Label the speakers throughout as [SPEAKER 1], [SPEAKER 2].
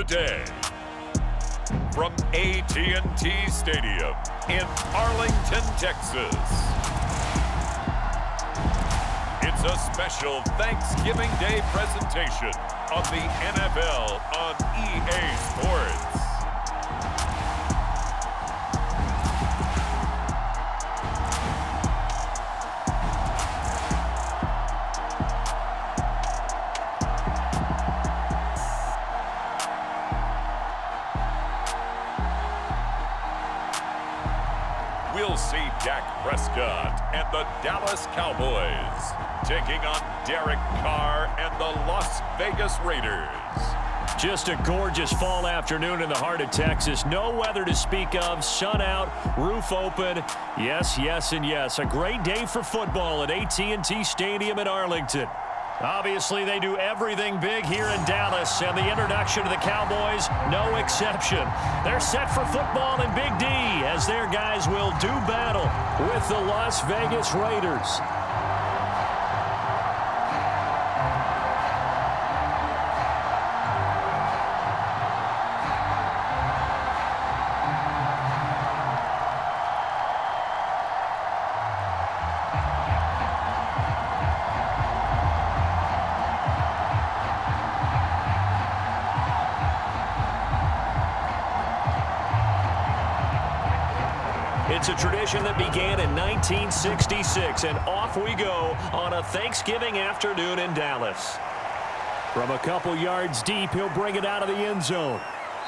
[SPEAKER 1] today. From AT&T Stadium in Arlington, Texas. It's a special Thanksgiving Day presentation of the NFL on EA Sports. We'll see Dak Prescott and the Dallas Cowboys taking on Derek Carr and the Las Vegas Raiders.
[SPEAKER 2] Just a gorgeous fall afternoon in the heart of Texas. No weather to speak of. Sun out, roof open. Yes, yes, and yes. A great day for football at AT&T Stadium in Arlington. Obviously, they do everything big here in Dallas, and the introduction to the Cowboys, no exception. They're set for football in Big D as their guys will do battle with the Las Vegas Raiders. It's a tradition that began in 1966, and off we go on a Thanksgiving afternoon in Dallas. From a couple yards deep, he'll bring it out of the end zone.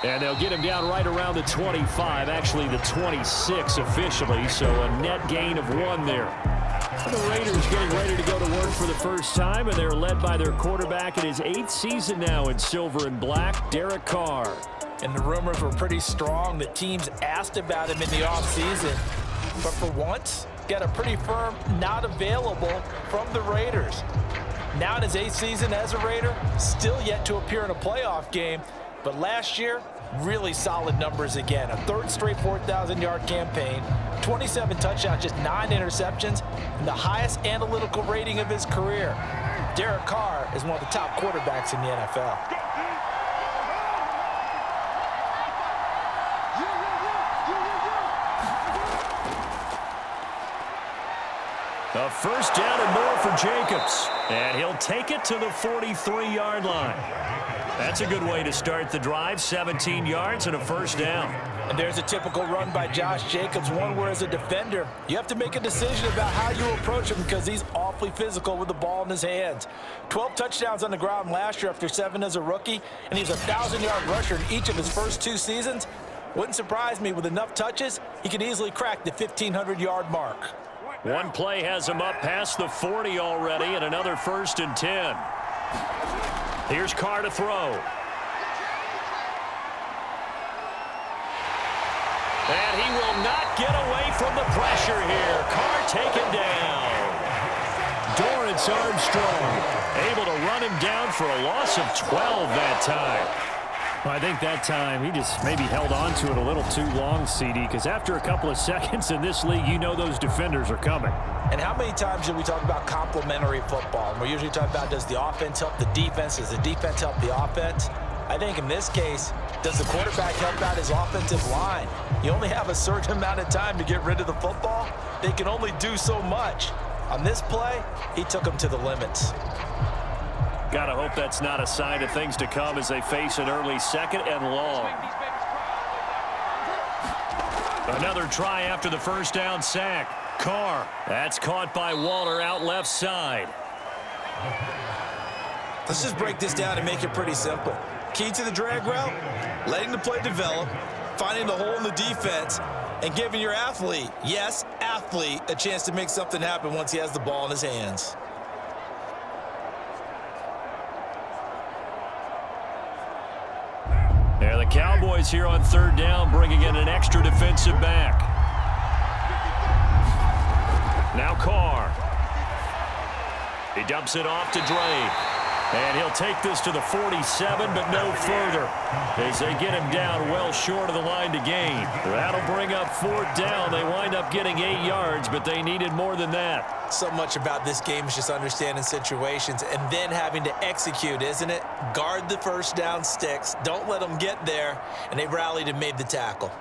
[SPEAKER 2] And they'll get him down right around the 25, actually the 26 officially, so a net gain of 1 there. The Raiders getting ready to go to work for the first time, and they're led by their quarterback in his 8th season now in silver and black, Derek Carr.
[SPEAKER 3] And the rumors were pretty strong that teams asked about him in the offseason. But for once, got a pretty firm not available from the Raiders. Now in his 8th season as a Raider, still yet to appear in a playoff game. But last year, really solid numbers again. A 3rd straight 4,000-yard campaign, 27 touchdowns, just 9 interceptions, and the highest analytical rating of his career. Derek Carr is one of the top quarterbacks in the NFL.
[SPEAKER 2] A first down and more for Jacobs. And he'll take it to the 43-yard line. That's a good way to start the drive. 17 yards and a first down.
[SPEAKER 3] And there's a typical run by Josh Jacobs, one where as a defender, you have to make a decision about how you approach him because he's awfully physical with the ball in his hands. 12 touchdowns on the ground last year after 7 as a rookie, and he's a 1,000-yard rusher in each of his first 2 seasons. Wouldn't surprise me with enough touches, he could easily crack the 1,500-yard mark.
[SPEAKER 2] One play has him up past the 40 already, and another 1st and 10. Here's Carr to throw. And he will not get away from the pressure here. Carr taken down. Dorrance Armstrong able to run him down for a loss of 12 that time. Well, I think that time he just maybe held on to it a little too long, CD, because after a couple of seconds in this league, you know those defenders are coming.
[SPEAKER 3] And how many times do we talk about complementary football? And we're usually talking about, does the offense help the defense? Does the defense help the offense? I think in this case, does the quarterback help out his offensive line? You only have a certain amount of time to get rid of the football. They can only do so much. On this play, he took them to the limits.
[SPEAKER 2] Gotta hope that's not a sign of things to come as they face an early 2nd and long. Another try after the first down sack. Carr, that's caught by Waller out left side.
[SPEAKER 3] Let's just break this down and make it pretty simple. Key to the drag route, letting the play develop, finding the hole in the defense, and giving your athlete, yes, athlete, a chance to make something happen once he has the ball in his hands.
[SPEAKER 2] There the Cowboys here on 3rd down, bringing in an extra defensive back. Now Carr. He dumps it off to Drake. And he'll take this to the 47, but no further, as they get him down well short of the line to gain. That'll bring up 4th down. They wind up getting 8 yards, but they needed more than that.
[SPEAKER 3] So much about this game is just understanding situations and then having to execute, isn't it? Guard the first down sticks. Don't let them get there. And they rallied and made the tackle.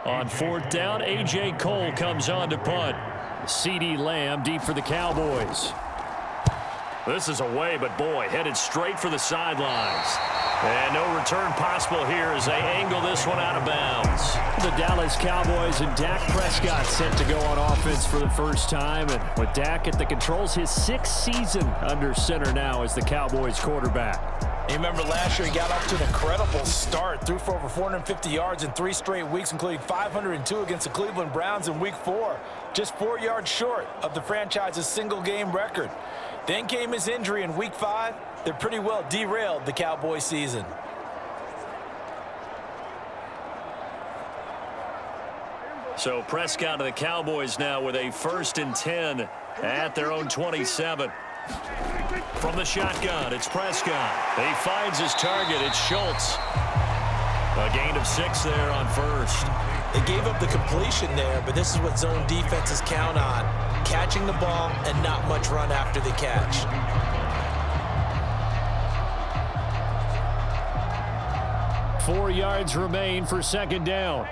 [SPEAKER 2] On 4th down, A.J. Cole comes on to punt. C.D. Lamb deep for the Cowboys. This is away, but boy, headed straight for the sidelines. And no return possible here as they angle this one out of bounds. The Dallas Cowboys and Dak Prescott set to go on offense for the first time. And with Dak at the controls, his 6th season under center now as the Cowboys quarterback.
[SPEAKER 3] You remember last year he got off to an incredible start, threw for over 450 yards in 3 straight weeks, including 502 against the Cleveland Browns in Week 4, just 4 yards short of the franchise's single-game record. Then came his injury in Week 5. That pretty well derailed the Cowboys season.
[SPEAKER 2] So Prescott of the Cowboys now with a 1st and 10 at their own 27. From the shotgun, it's Prescott. He finds his target. It's Schultz. A gain of 6 there on 1st.
[SPEAKER 3] They gave up the completion there, but this is what zone defenses count on. Catching the ball and not much run after the catch.
[SPEAKER 2] Four yards remain for 2nd down.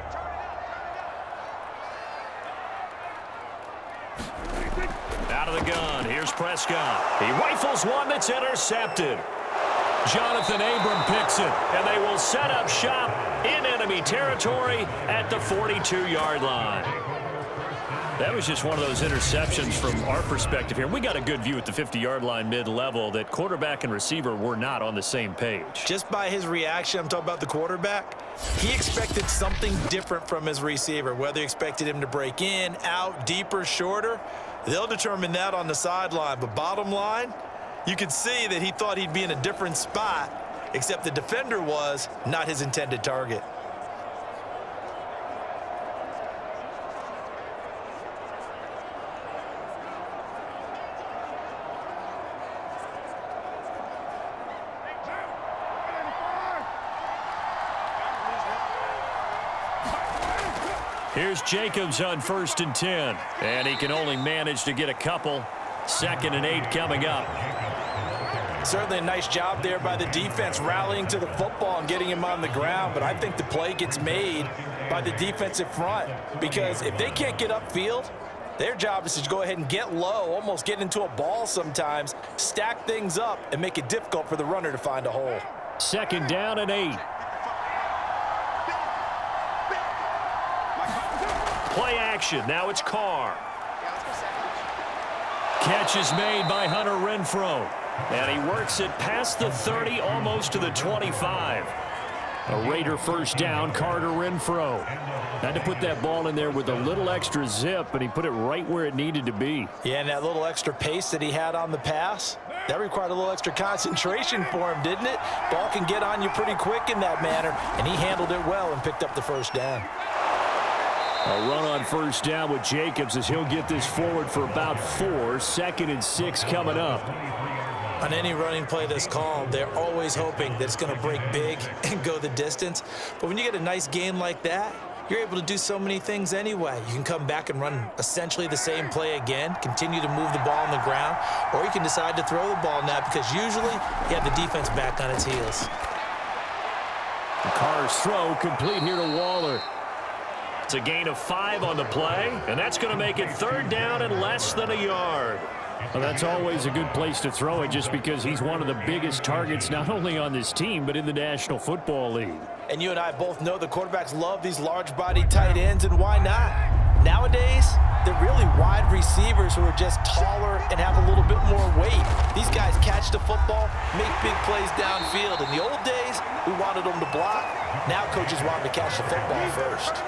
[SPEAKER 2] Out of the gun, here's Prescott. He rifles one that's intercepted. Jonathan Abram picks it, and they will set up shop in enemy territory at the 42-yard line. That was just one of those interceptions from our perspective here. We got a good view at the 50-yard line mid-level that quarterback and receiver were not on the same page.
[SPEAKER 3] Just by his reaction, I'm talking about the quarterback, he expected something different from his receiver, whether he expected him to break in, out, deeper, shorter. They'll determine that on the sideline. But bottom line, you could see that he thought he'd be in a different spot, except the defender was not his intended target.
[SPEAKER 2] Here's Jacobs on 1st and 10. And he can only manage to get a couple. 2nd and 8 coming up.
[SPEAKER 3] Certainly a nice job there by the defense rallying to the football and getting him on the ground. But I think the play gets made by the defensive front. Because if they can't get upfield, their job is to go ahead and get low, almost get into a ball sometimes, stack things up, and make it difficult for the runner to find a hole.
[SPEAKER 2] 2nd down and 8. Play action. Now it's Carr. Catch is made by Hunter Renfrow. And he works it past the 30, almost to the 25. A Raider 1st down, Carter Renfrow. Had to put that ball in there with a little extra zip, but he put it right where it needed to be.
[SPEAKER 3] Yeah, and that little extra pace that he had on the pass, that required a little extra concentration for him, didn't it? Ball can get on you pretty quick in that manner, and he handled it well and picked up the 1st down.
[SPEAKER 2] A run on 1st down with Jacobs as he'll get this forward for about 4. 2nd and 6 coming up.
[SPEAKER 3] On any running play that's called, they're always hoping that it's going to break big and go the distance. But when you get a nice gain like that, you're able to do so many things anyway. You can come back and run essentially the same play again, continue to move the ball on the ground, or you can decide to throw the ball now because usually you have the defense back on its heels.
[SPEAKER 2] Carr's throw complete here to Waller. It's a gain of 5 on the play, and that's going to make it 3rd down and less than a yard. Well, that's always a good place to throw it just because he's one of the biggest targets not only on this team but in the National Football League.
[SPEAKER 3] And you and I both know the quarterbacks love these large-bodied tight ends, and why not? Nowadays, they're really wide receivers who are just taller and have a little bit more weight. These guys catch the football, make big plays downfield. In the old days, we wanted them to block. Now coaches want them to catch the football first.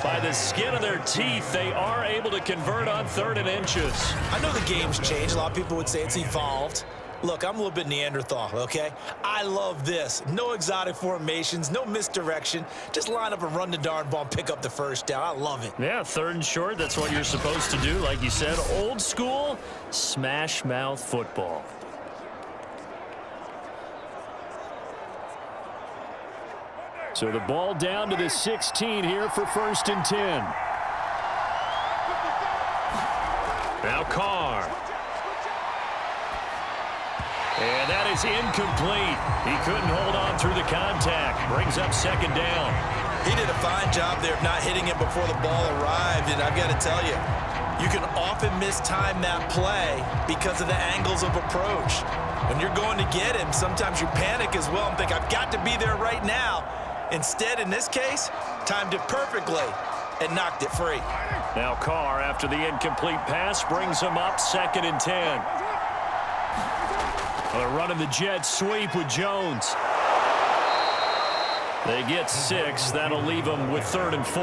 [SPEAKER 2] By the skin of their teeth, they are able to convert on 3rd and inches.
[SPEAKER 3] I know the game's changed. A lot of people would say it's evolved. Look, I'm a little bit Neanderthal, okay? I love this. No exotic formations, no misdirection. Just line up and run the darn ball and pick up the first down. I love it.
[SPEAKER 2] Yeah, 3rd and short, that's what you're supposed to do. Like you said, old school, smash mouth football. So the ball down to the 16 here for 1st and 10. Now Carr. And that is incomplete. He couldn't hold on through the contact. Brings up 2nd down.
[SPEAKER 3] He did a fine job there of not hitting it before the ball arrived, and I've got to tell you, you can often mistime that play because of the angles of approach. When you're going to get him, sometimes you panic as well and think, I've got to be there right now. Instead, in this case, timed it perfectly and knocked it free.
[SPEAKER 2] Now Carr, after the incomplete pass, brings him up 2nd and 10. They're running the jet sweep with Jones. They get 6. That'll leave them with 3rd and 4.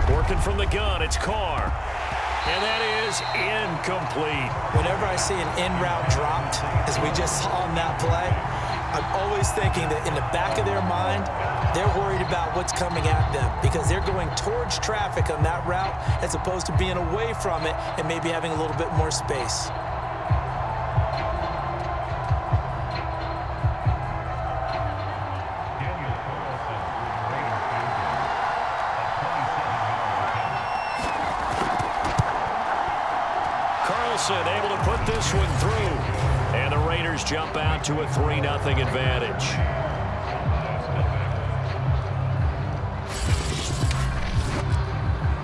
[SPEAKER 2] Working from the gun, it's Carr. And that is incomplete.
[SPEAKER 3] Whenever I see an in-route dropped, as we just saw on that play, I'm always thinking that in the back of their mind, they're worried about what's coming at them because they're going towards traffic on that route as opposed to being away from it and maybe having a little bit more space.
[SPEAKER 2] Able to put this one through. And the Raiders jump out to a 3-0 advantage.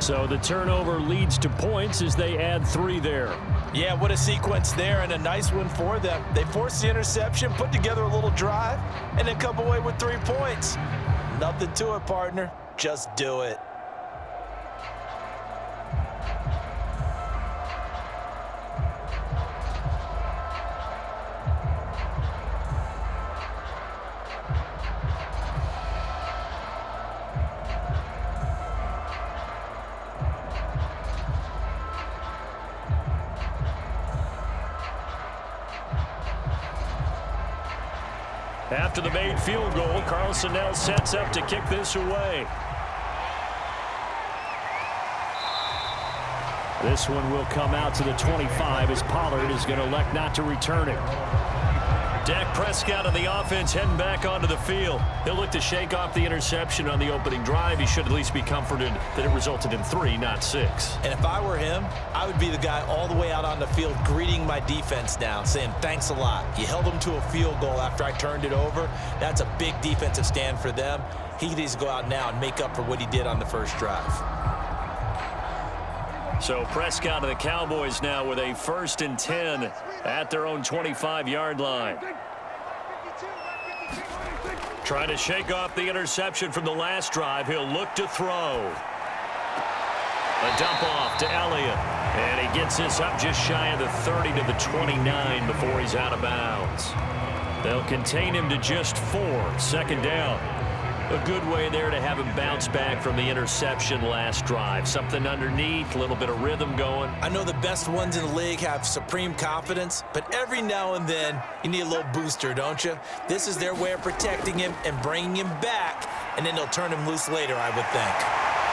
[SPEAKER 2] So the turnover leads to points as they add 3 there.
[SPEAKER 3] Yeah, what a sequence there and a nice one for them. They forced the interception, put together a little drive, and then come away with 3 points. Nothing to it, partner. Just do it.
[SPEAKER 2] After the made field goal, Carlson now sets up to kick this away. This one will come out to the 25 as Pollard is going to elect not to return it. Dak Prescott on the offense heading back onto the field. He'll look to shake off the interception on the opening drive. He should at least be comforted that it resulted in 3, not 6.
[SPEAKER 3] And if I were him, I would be the guy all the way out on the field greeting my defense now, saying thanks a lot. You held them to a field goal after I turned it over. That's a big defensive stand for them. He needs to go out now and make up for what he did on the first drive.
[SPEAKER 2] So Prescott of the Cowboys now with a 1st and 10 at their own 25-yard line. Trying to shake off the interception from the last drive. He'll look to throw. A dump off to Elliott. And he gets this up just shy of the 30 to the 29 before he's out of bounds. They'll contain him to just 4. 2nd down. A good way there to have him bounce back from the interception last drive. Something underneath, a little bit of rhythm going.
[SPEAKER 3] I know the best ones in the league have supreme confidence, but every now and then you need a little booster, don't you? This is their way of protecting him and bringing him back, and then they'll turn him loose later, I would think.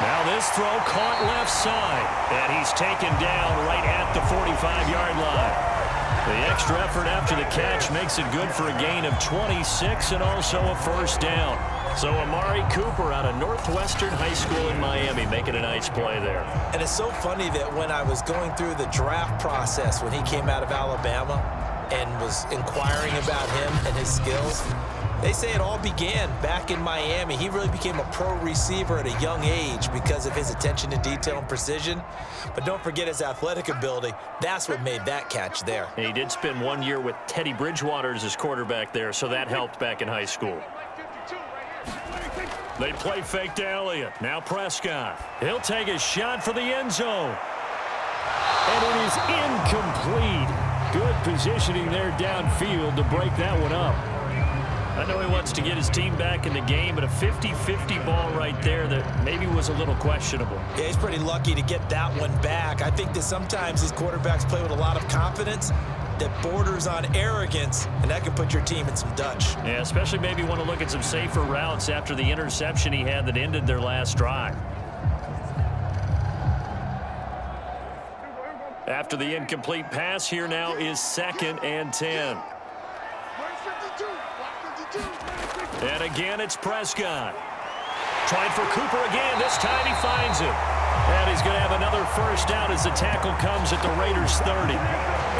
[SPEAKER 2] Now this throw caught left side, and he's taken down right at the 45-yard line. The extra effort after the catch makes it good for a gain of 26 and also a 1st down. So Amari Cooper out of Northwestern High School in Miami making a nice play there.
[SPEAKER 3] And it's so funny that when I was going through the draft process when he came out of Alabama and was inquiring about him and his skills, they say it all began back in Miami. He really became a pro receiver at a young age because of his attention to detail and precision. But don't forget his athletic ability. That's what made that catch there.
[SPEAKER 2] And he did spend 1 year with Teddy Bridgewater as his quarterback there, so that helped back in high school. They play fake to Elliott. Now Prescott. He'll take a shot for the end zone. And it is incomplete. Good positioning there downfield to break that one up. I know he wants to get his team back in the game, but a 50-50 ball right there that maybe was a little questionable.
[SPEAKER 3] Yeah, he's pretty lucky to get that one back. I think that sometimes these quarterbacks play with a lot of confidence that borders on arrogance, and that can put your team in some Dutch.
[SPEAKER 2] Yeah, especially maybe want to look at some safer routes after the interception he had that ended their last drive. After the incomplete pass, here now is 2nd and 10. And again, it's Prescott. Trying for Cooper again. This time he finds him. And he's going to have another first down as the tackle comes at the Raiders' 30.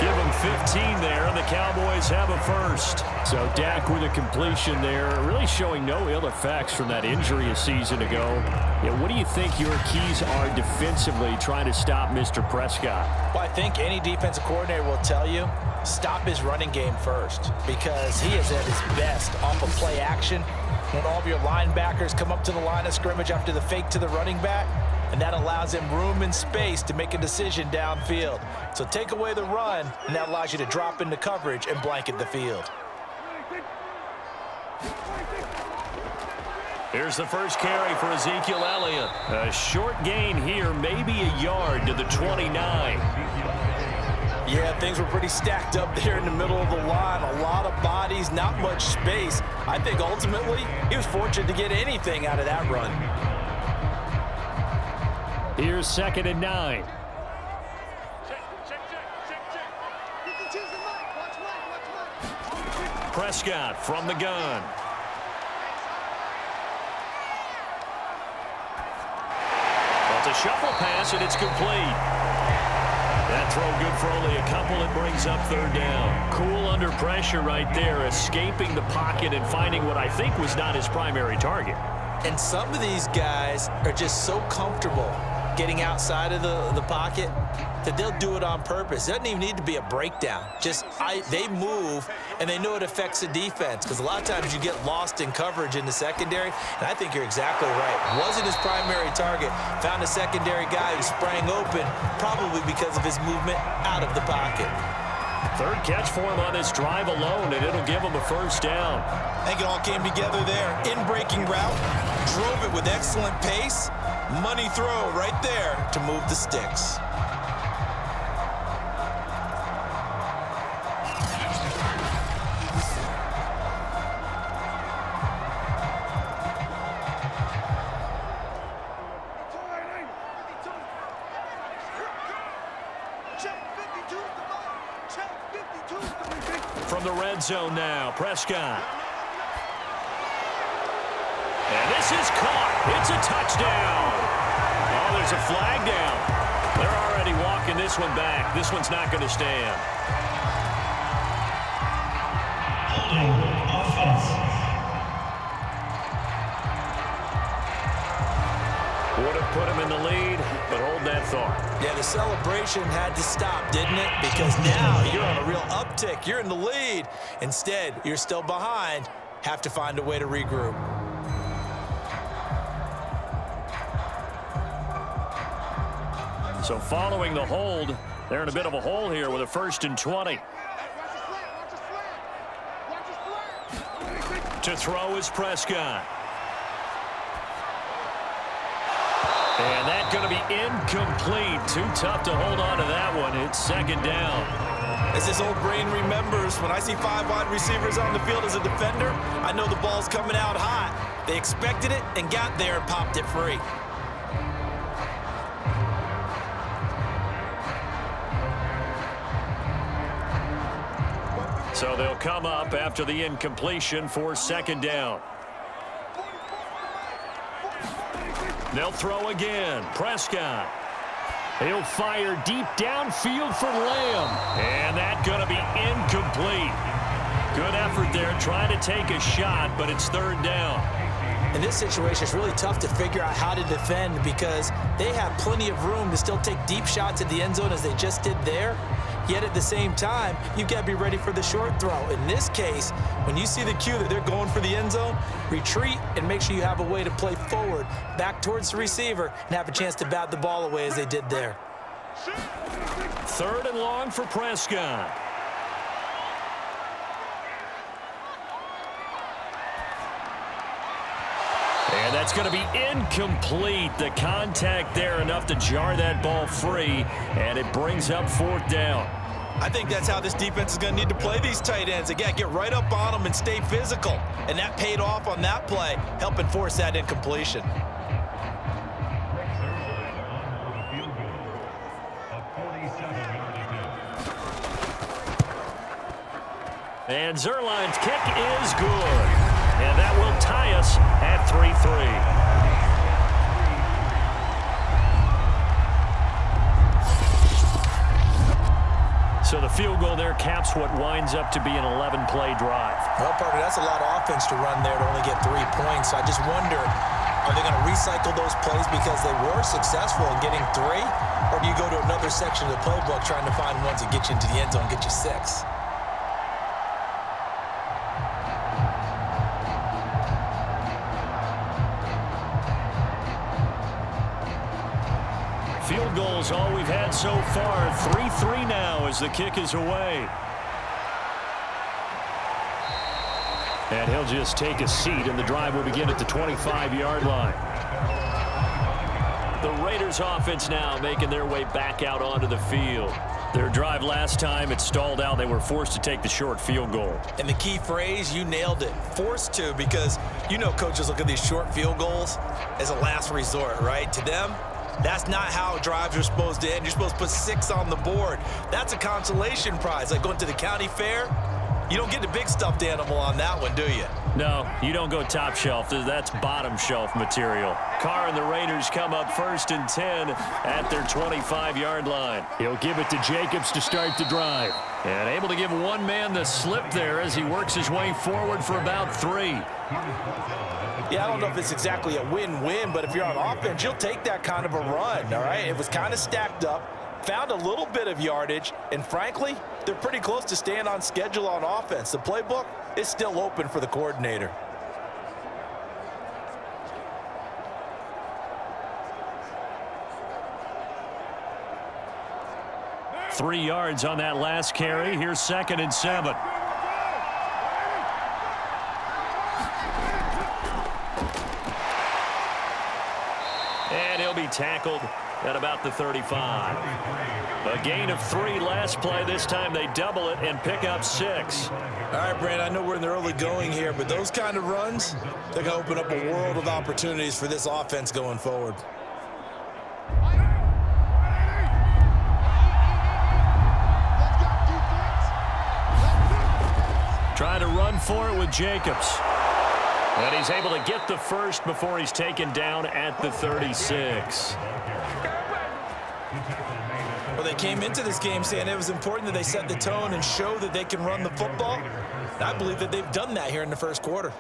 [SPEAKER 2] Give him 15 there, and the Cowboys have a first. So Dak with a completion there, really showing no ill effects from that injury a season ago. Yeah, what do you think your keys are defensively trying to stop Mr. Prescott?
[SPEAKER 3] Well, I think any defensive coordinator will tell you, stop his running game first, because he is at his best off of play action when all of your linebackers come up to the line of scrimmage after the fake to the running back, and that allows him room and space to make a decision downfield. So take away the run, and that allows you to drop into coverage and blanket the field.
[SPEAKER 2] Here's the first carry for Ezekiel Elliott. A short gain here, maybe a yard to the 29.
[SPEAKER 3] Yeah, things were pretty stacked up there in the middle of the line. A lot of bodies, not much space. I think ultimately he was fortunate to get anything out of that run.
[SPEAKER 2] Here's 2nd and 9. Prescott from the gun. It's a shuffle pass, and it's complete. That throw good for only a couple. It brings up 3rd down. Cool under pressure right there, escaping the pocket and finding what I think was not his primary target.
[SPEAKER 3] And some of these guys are just so comfortable getting outside of the pocket that they'll do it on purpose. It doesn't even need to be a breakdown. They move, and they know it affects the defense, because a lot of times you get lost in coverage in the secondary, and I think you're exactly right. Wasn't his primary target. Found a secondary guy who sprang open, probably because of his movement out of the pocket.
[SPEAKER 2] 3rd catch for him on this drive alone, and it'll give him a first down.
[SPEAKER 3] I think it all came together there. In-breaking route, drove it with excellent pace. Money throw right there to move the sticks.
[SPEAKER 2] From the red zone now, Prescott. And this is caught. It's a touchdown. Oh, there's a flag down. They're already walking this one back. This one's not going to stand.
[SPEAKER 4] Holding offense.
[SPEAKER 2] Would have put him in the lead, but hold that thought.
[SPEAKER 3] Yeah, the celebration had to stop, didn't it? Because now you're on a real uptick. You're in the lead. Instead, you're still behind. Have to find a way to regroup.
[SPEAKER 2] So following the hold, they're in a bit of a hole here with a 1st and 20. To throw is Prescott. And that's going to be incomplete. Too tough to hold on to that one. It's 2nd down.
[SPEAKER 3] As his old brain remembers, when I see 5 wide receivers on the field as a defender, I know the ball's coming out hot. They expected it and got there and popped it free.
[SPEAKER 2] So they'll come up after the incompletion for 2nd down. They'll throw again. Prescott. He'll fire deep downfield for Lamb. And that's going to be incomplete. Good effort there trying to take a shot, but it's 3rd down.
[SPEAKER 3] In this situation, it's really tough to figure out how to defend because they have plenty of room to still take deep shots at the end zone as they just did there. Yet at the same time, you've got to be ready for the short throw. In this case, when you see the cue that they're going for the end zone, retreat and make sure you have a way to play forward, back towards the receiver, and have a chance to bat the ball away as they did there.
[SPEAKER 2] 3rd and long for Prescott. And that's going to be incomplete. The contact there enough to jar that ball free, and it brings up 4th down.
[SPEAKER 3] I think that's how this defense is going to need to play these tight ends. They got to get right up on them and stay physical. And that paid off on that play, helping force that incompletion.
[SPEAKER 2] And Zerline's kick is good. And that will tie us at 3-3. So the field goal there caps what winds up to be an 11-play drive.
[SPEAKER 3] Well, partner, that's a lot of offense to run there to only get 3 points. So I just wonder, are they going to recycle those plays because they were successful in getting 3? Or do you go to another section of the playbook trying to find ones that get you into the end zone and get you 6?
[SPEAKER 2] Field goals all we've had so far. 3-3 now as the kick is away. And he'll just take a seat, and the drive will begin at the 25-yard line. The Raiders offense now making their way back out onto the field. Their drive last time, it stalled out. They were forced to take the short field goal.
[SPEAKER 3] And the key phrase, you nailed it. Forced to, because you know coaches look at these short field goals as a last resort, right? To them, that's not how drives are supposed to end. You're supposed to put 6 on the board. That's a consolation prize. Like going to the county fair, you don't get the big stuffed animal on that one, do you?
[SPEAKER 2] No, you don't go top shelf. That's bottom shelf material. Carr and the Raiders come up 1st and 10 at their 25-yard line. He'll give it to Jacobs to start the drive. And able to give one man the slip there as he works his way forward for about 3.
[SPEAKER 3] Yeah, I don't know if it's exactly a win-win, but if you're on offense, you'll take that kind of a run, all right? It was kind of stacked up, found a little bit of yardage, and frankly, they're pretty close to staying on schedule on offense. The playbook is still open for the coordinator.
[SPEAKER 2] Three yards on that last carry. Here's 2nd and 7. And he'll be tackled at about the 35. A gain of 3 last play. This time they double it and pick up 6.
[SPEAKER 3] All right, Brand, I know we're in the early going here, but those kind of runs, they're going to open up a world of opportunities for this offense going forward.
[SPEAKER 2] Trying to run for it with Jacobs. And he's able to get the first before he's taken down at the 36.
[SPEAKER 3] Well, they came into this game saying it was important that they set the tone and show that they can run the football. I believe that they've done that here in the first quarter.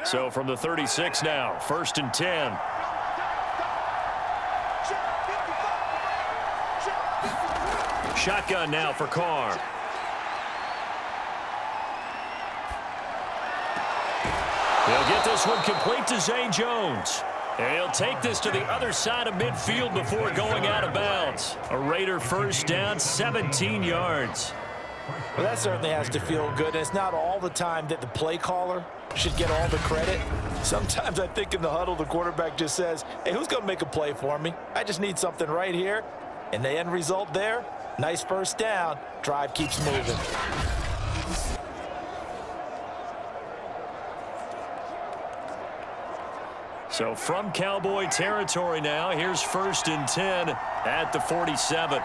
[SPEAKER 2] So from the 36 now, 1st and 10. Shotgun now for Carr. He'll get this one complete to Zay Jones. And he'll take this to the other side of midfield before going out of bounds. A Raider first down, 17 yards.
[SPEAKER 3] Well, that certainly has to feel good. And it's not all the time that the play caller should get all the credit. Sometimes I think in the huddle, the quarterback just says, hey, who's going to make a play for me? I just need something right here. And the end result there, nice first down. Drive keeps moving.
[SPEAKER 2] So from Cowboy territory now, here's 1st and 10 at the 47.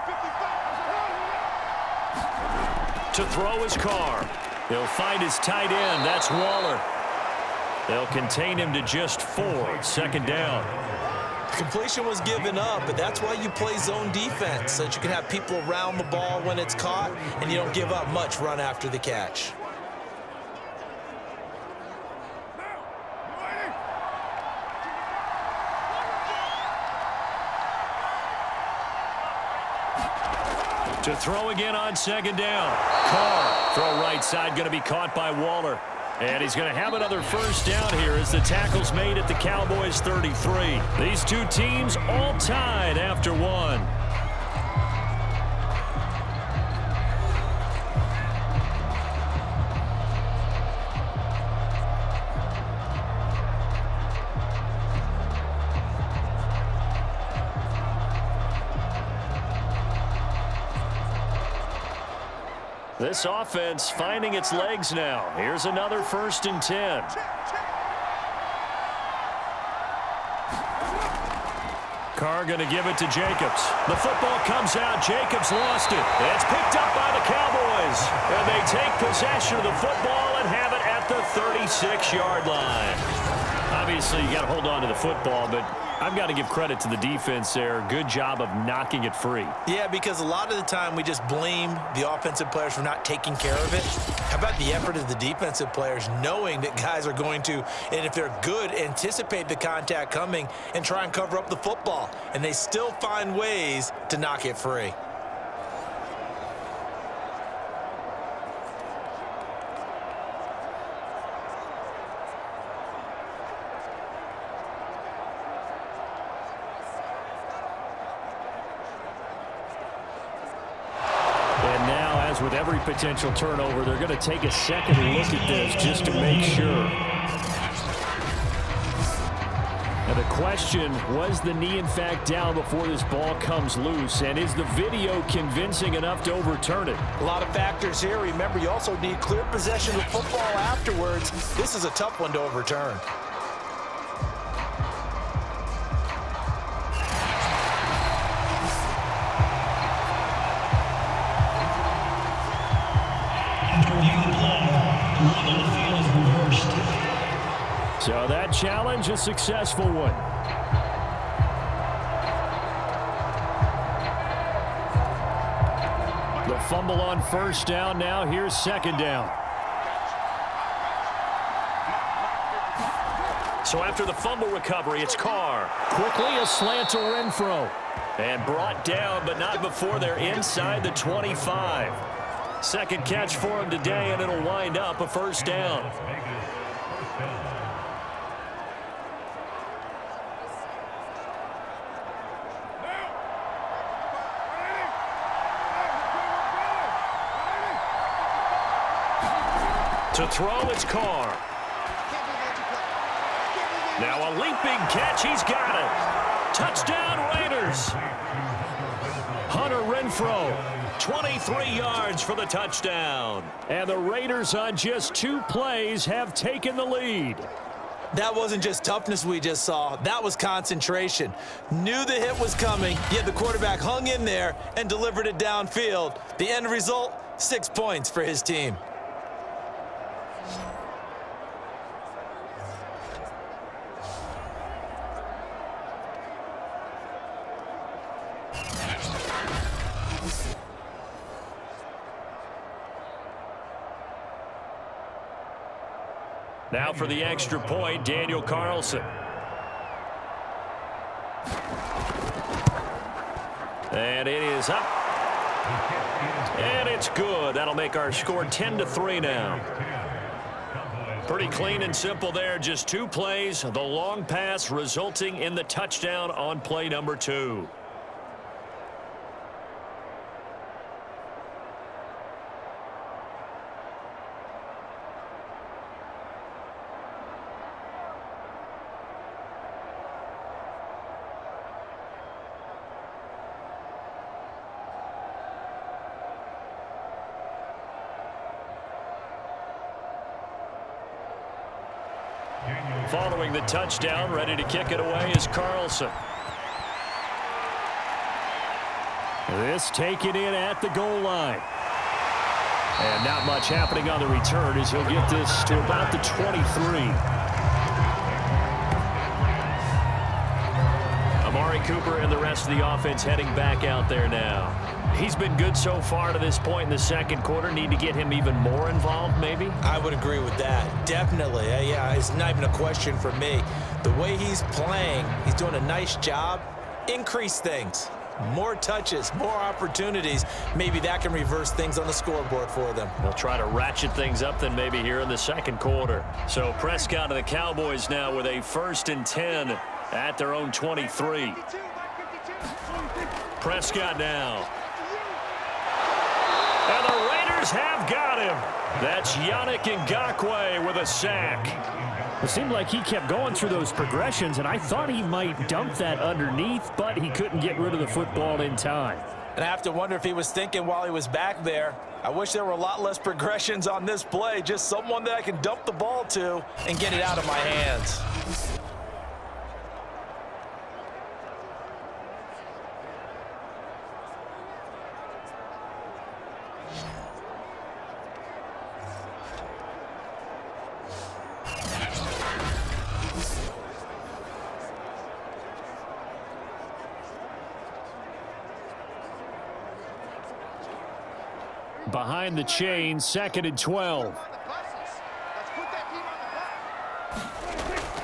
[SPEAKER 2] To throw his Carr. He'll find his tight end. That's Waller. They'll contain him to just 4. Second down.
[SPEAKER 3] Completion was given up, but that's why you play zone defense, so that you can have people around the ball when it's caught, and you don't give up much run after the catch.
[SPEAKER 2] To throw again on second down. Carr, throw right side, going to be caught by Waller. And he's going to have another first down here as the tackle's made at the Cowboys 33. These two teams all tied after one. This offense finding its legs now. Here's another 1st and 10. Carr going to give it to Jacobs. The football comes out. Jacobs lost it. It's picked up by the Cowboys. And they take possession of the football and have it at the 36-yard line. Obviously, you got to hold on to the football, but I've got to give credit to the defense there. Good job of knocking it free.
[SPEAKER 3] Yeah, because a lot of the time we just blame the offensive players for not taking care of it. How about the effort of the defensive players knowing that guys are going to, and if they're good, anticipate the contact coming and try and cover up the football. And they still find ways to knock it free.
[SPEAKER 2] With every potential turnover, they're going to take a second look at this just to make sure. Now the question, was the knee in fact down before this ball comes loose? And is the video convincing enough to overturn it?
[SPEAKER 3] A lot of factors here. Remember, you also need clear possession of football afterwards. This is a tough one to overturn.
[SPEAKER 2] So that challenge, a successful one. The fumble on first down. Now here's second down. So after the fumble recovery, it's Carr. Quickly a slant to Renfro. And brought down, but not before they're inside the 25. Second catch for him today, and it'll wind up a first down. To throw, it's Carr. Now a leaping catch. He's got it. Touchdown, Raiders. Hunter Renfro, 23 yards for the touchdown. And the Raiders on just 2 plays have taken the lead.
[SPEAKER 3] That wasn't just toughness we just saw. That was concentration. Knew the hit was coming, yet the quarterback hung in there and delivered it downfield. The end result, 6 points for his team.
[SPEAKER 2] Now for the extra point, Daniel Carlson. And it is up. And it's good. That'll make our score 10-3 now. Pretty clean and simple there. Just 2 plays. The long pass resulting in the touchdown on play number 2. Following the touchdown, ready to kick it away is Carlson. This taken in at the goal line. And not much happening on the return as he'll get this to about the 23. Amari Cooper and the rest of the offense heading back out there now. He's been good so far to this point in the second quarter. Need to get him even more involved, maybe?
[SPEAKER 3] I would agree with that. Definitely. Yeah, it's not even a question for me. The way he's playing, he's doing a nice job. Increase things. More touches, more opportunities. Maybe that can reverse things on the scoreboard for them.
[SPEAKER 2] They'll try to ratchet things up then maybe here in the second quarter. So Prescott and the Cowboys now with a 1st and 10 at their own 23. Prescott now. And the Raiders have got him. That's Yannick Ngakoue with a sack.
[SPEAKER 5] It seemed like he kept going through those progressions, and I thought he might dump that underneath, but he couldn't get rid of the football in time.
[SPEAKER 3] And I have to wonder if he was thinking while he was back there, I wish there were a lot less progressions on this play, just someone that I can dump the ball to and get it out of my hands.
[SPEAKER 2] Behind the chain, 2nd and 12.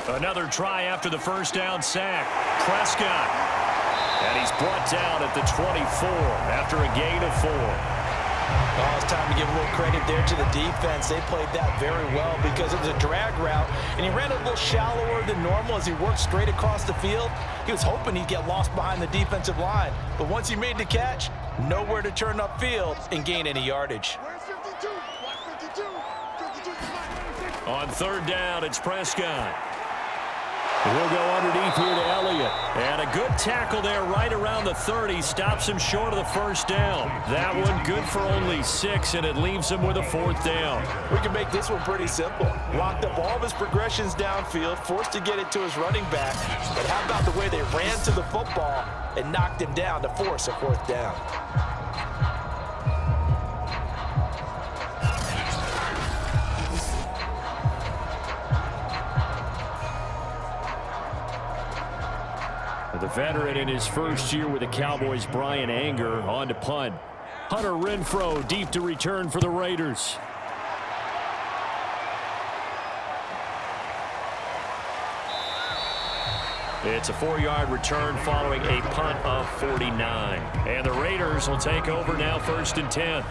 [SPEAKER 2] Another try after the first down sack. Prescott. And he's brought down at the 24 after a gain of 4.
[SPEAKER 3] Oh, it's time to give a little credit there to the defense. They played that very well because it was a drag route, and he ran a little shallower than normal as he worked straight across the field. He was hoping he'd get lost behind the defensive line, but once he made the catch, nowhere to turn upfield and gain any yardage.
[SPEAKER 2] On 3rd down, it's Prescott. We'll go underneath here to Elliott. And a good tackle there right around the 30. Stops him short of the 1st down. That one good for only 6, and it leaves him with a 4th down.
[SPEAKER 3] We can make this one pretty simple. Locked up all of his progressions downfield, forced to get it to his running back. But how about the way they ran to the football and knocked him down to force a 4th down?
[SPEAKER 2] The veteran in his first year with the Cowboys, Brian Anger, on to punt. Hunter Renfrow deep to return for the Raiders. It's a 4-yard return following a punt of 49. And the Raiders will take over now 1st and 10.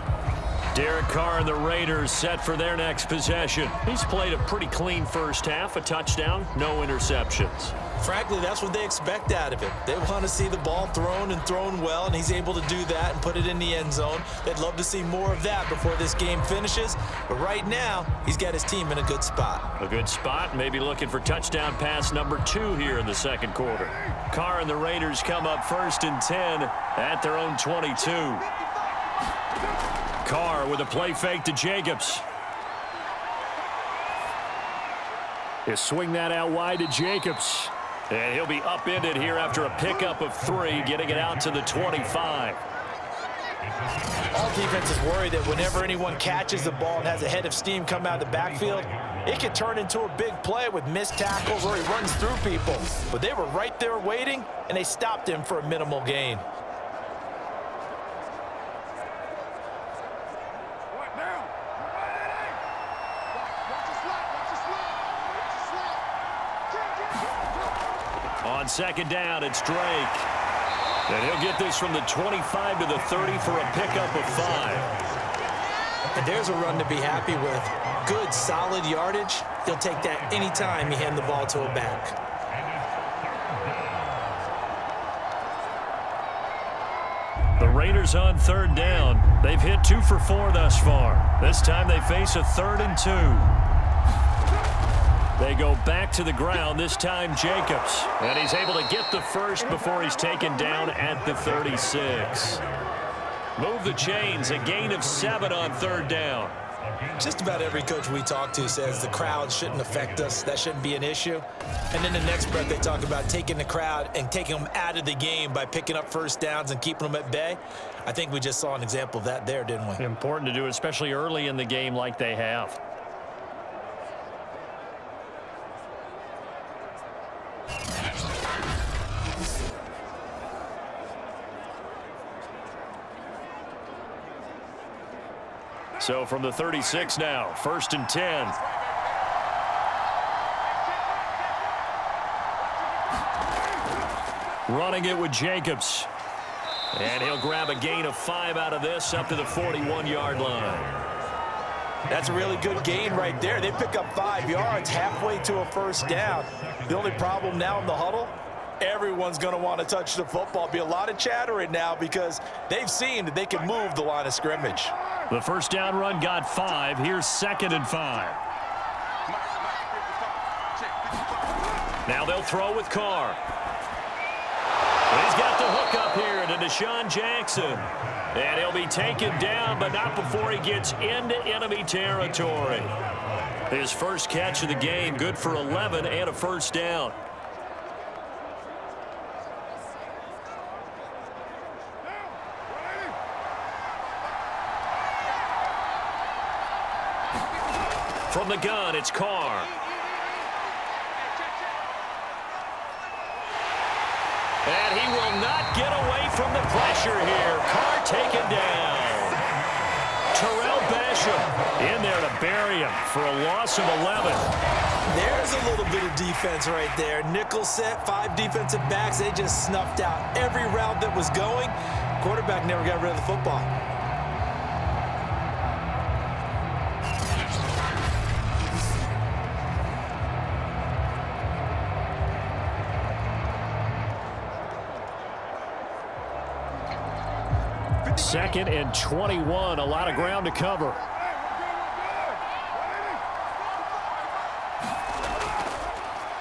[SPEAKER 2] Derek Carr and the Raiders set for their next possession. He's played a pretty clean first half, a touchdown, no interceptions.
[SPEAKER 3] Frankly, that's what they expect out of him. They want to see the ball thrown and thrown well, and he's able to do that and put it in the end zone. They'd love to see more of that before this game finishes. But right now, he's got his team in a good spot.
[SPEAKER 2] A good spot, maybe looking for touchdown pass number 2 here in the second quarter. Carr and the Raiders come up 1st and 10 at their own 22. Carr with a play fake to Jacobs. He'll swing that out wide to Jacobs. And he'll be upended here after a pickup of 3, getting it out to the 25.
[SPEAKER 3] All defenses worry that whenever anyone catches the ball and has a head of steam come out of the backfield, it can turn into a big play with missed tackles or he runs through people. But they were right there waiting, and they stopped him for a minimal gain.
[SPEAKER 2] On 2nd down, it's Drake. And he'll get this from the 25 to the 30 for a pickup of 5.
[SPEAKER 3] And there's a run to be happy with. Good, solid yardage. He'll take that anytime you hand the ball to a back.
[SPEAKER 2] The Raiders on 3rd down. They've hit 2 for 4 thus far. This time they face a 3rd and 2. They go back to the ground, this time Jacobs. And he's able to get the first before he's taken down at the 36. Move the chains, a gain of 7 on 3rd down.
[SPEAKER 3] Just about every coach we talk to says the crowd shouldn't affect us. That shouldn't be an issue. And then the next breath they talk about taking the crowd and taking them out of the game by picking up first downs and keeping them at bay. I think we just saw an example of that there, didn't we?
[SPEAKER 5] Important to do, especially early in the game like they have. So from the 36 now, 1st and 10. Running it with Jacobs. And he'll grab a gain of 5 out of this up to the 41-yard line.
[SPEAKER 3] That's a really good gain right there. They pick up 5 yards halfway to a first down. The only problem now in the huddle, everyone's going to want to touch the football. Be a lot of chattering now because they've seen that they can move the line of scrimmage.
[SPEAKER 5] The first down run got 5. Here's 2nd and 5. Now they'll throw with Carr. He's got the hook up here to Deshaun Jackson. And he'll be taken down, but not before he gets into enemy territory. His first catch of the game, good for 11 and a first down. From the gun, it's Carr. And he will not get away from the pressure here. Carr taken down. Terrell Basham in there to bury him for a loss of 11.
[SPEAKER 3] There's a little bit of defense right there. Nickel set, 5 defensive backs. They just snuffed out every route that was going. Quarterback never got rid of the football.
[SPEAKER 5] Second and 21, a lot of ground to cover.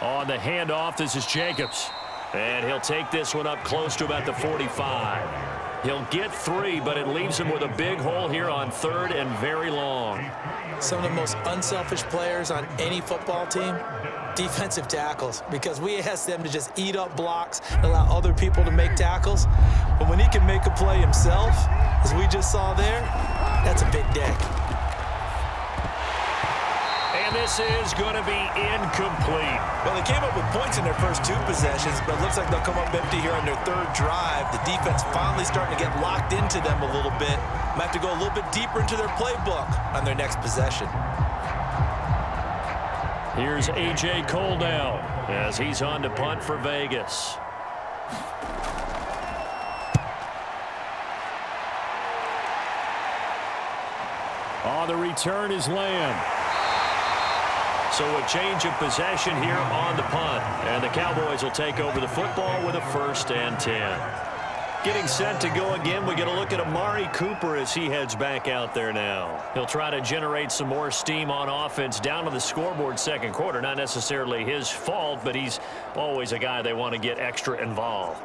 [SPEAKER 5] On the handoff, this is Jacobs. And he'll take this one up close to about the 45. He'll get 3, but it leaves him with a big hole here on 3rd and very long.
[SPEAKER 3] Some of the most unselfish players on any football team, defensive tackles, because we ask them to just eat up blocks and allow other people to make tackles. But when he can make a play himself, as we just saw there, that's a big day.
[SPEAKER 2] And this is going to be incomplete.
[SPEAKER 3] Well, they came up with points in their first 2 possessions, but it looks like they'll come up empty here on their 3rd drive. The defense finally starting to get locked into them a little bit. Might have to go a little bit deeper into their playbook on their next possession.
[SPEAKER 5] Here's A.J. Cole now as he's on to punt for Vegas. On the return is Lamb. So a change of possession here on the punt. And the Cowboys will take over the football with a 1st and 10. Getting set to go again, we get a look at Amari Cooper as he heads back out there now. He'll try to generate some more steam on offense down to the scoreboard second quarter. Not necessarily his fault, but he's always a guy they want to get extra involved.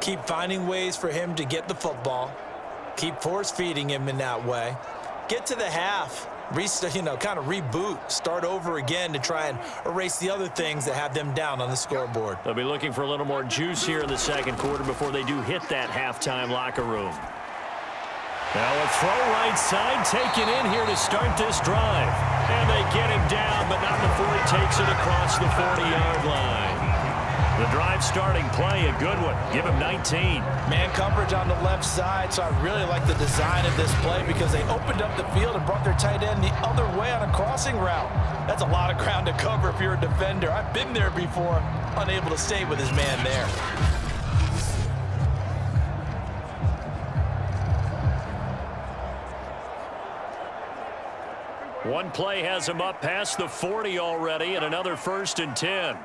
[SPEAKER 3] Keep finding ways for him to get the football. Keep force-feeding him in that way. Get to the half. Kind of reboot, start over again to try and erase the other things that have them down on the scoreboard.
[SPEAKER 5] They'll be looking for a little more juice here in the second quarter before they do hit that halftime locker room. Now a throw right side taken in here to start this drive. And they get him down, but not before he takes it across the 40-yard line. The drive starting play, a good one. Give him 19.
[SPEAKER 3] Man coverage on the left side, so I really like the design of this play because they opened up the field and brought their tight end the other way on a crossing route. That's a lot of ground to cover if you're a defender. I've been there before, unable to stay with his man there.
[SPEAKER 5] One play has him up past the 40 already, and another 1st and 10.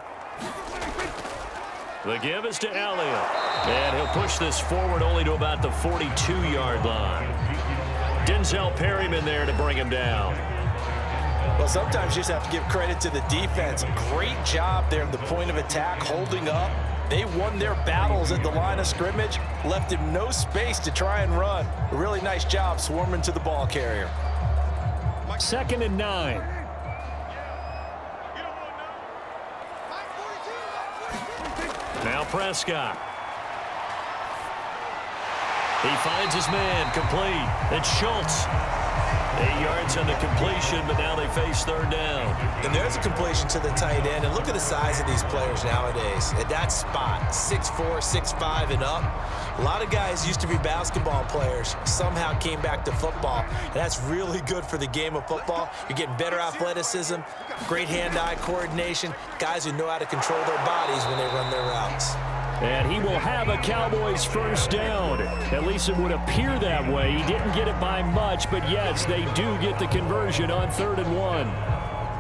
[SPEAKER 5] The give is to Elliott. And he'll push this forward only to about the 42-yard line. Denzel Perryman there to bring him down.
[SPEAKER 3] Well, sometimes you just have to give credit to the defense. Great job there at the point of attack, holding up. They won their battles at the line of scrimmage, left him no space to try and run. A really nice job swarming to the ball carrier.
[SPEAKER 2] 2nd and 9. Now Prescott. He finds his man, complete. It's Schultz. 8 yards on the completion, but now they face 3rd down.
[SPEAKER 3] And there's a completion to the tight end. And look at the size of these players nowadays. At that spot, 6'4", 6'5", and up. A lot of guys used to be basketball players, somehow came back to football. And that's really good for the game of football. You're getting better athleticism, great hand-eye coordination, guys who know how to control their bodies when they run their routes.
[SPEAKER 2] And he will have a Cowboys 1st down. At least it would appear that way. He didn't get it by much, but yes, they do get the conversion on 3rd and 1.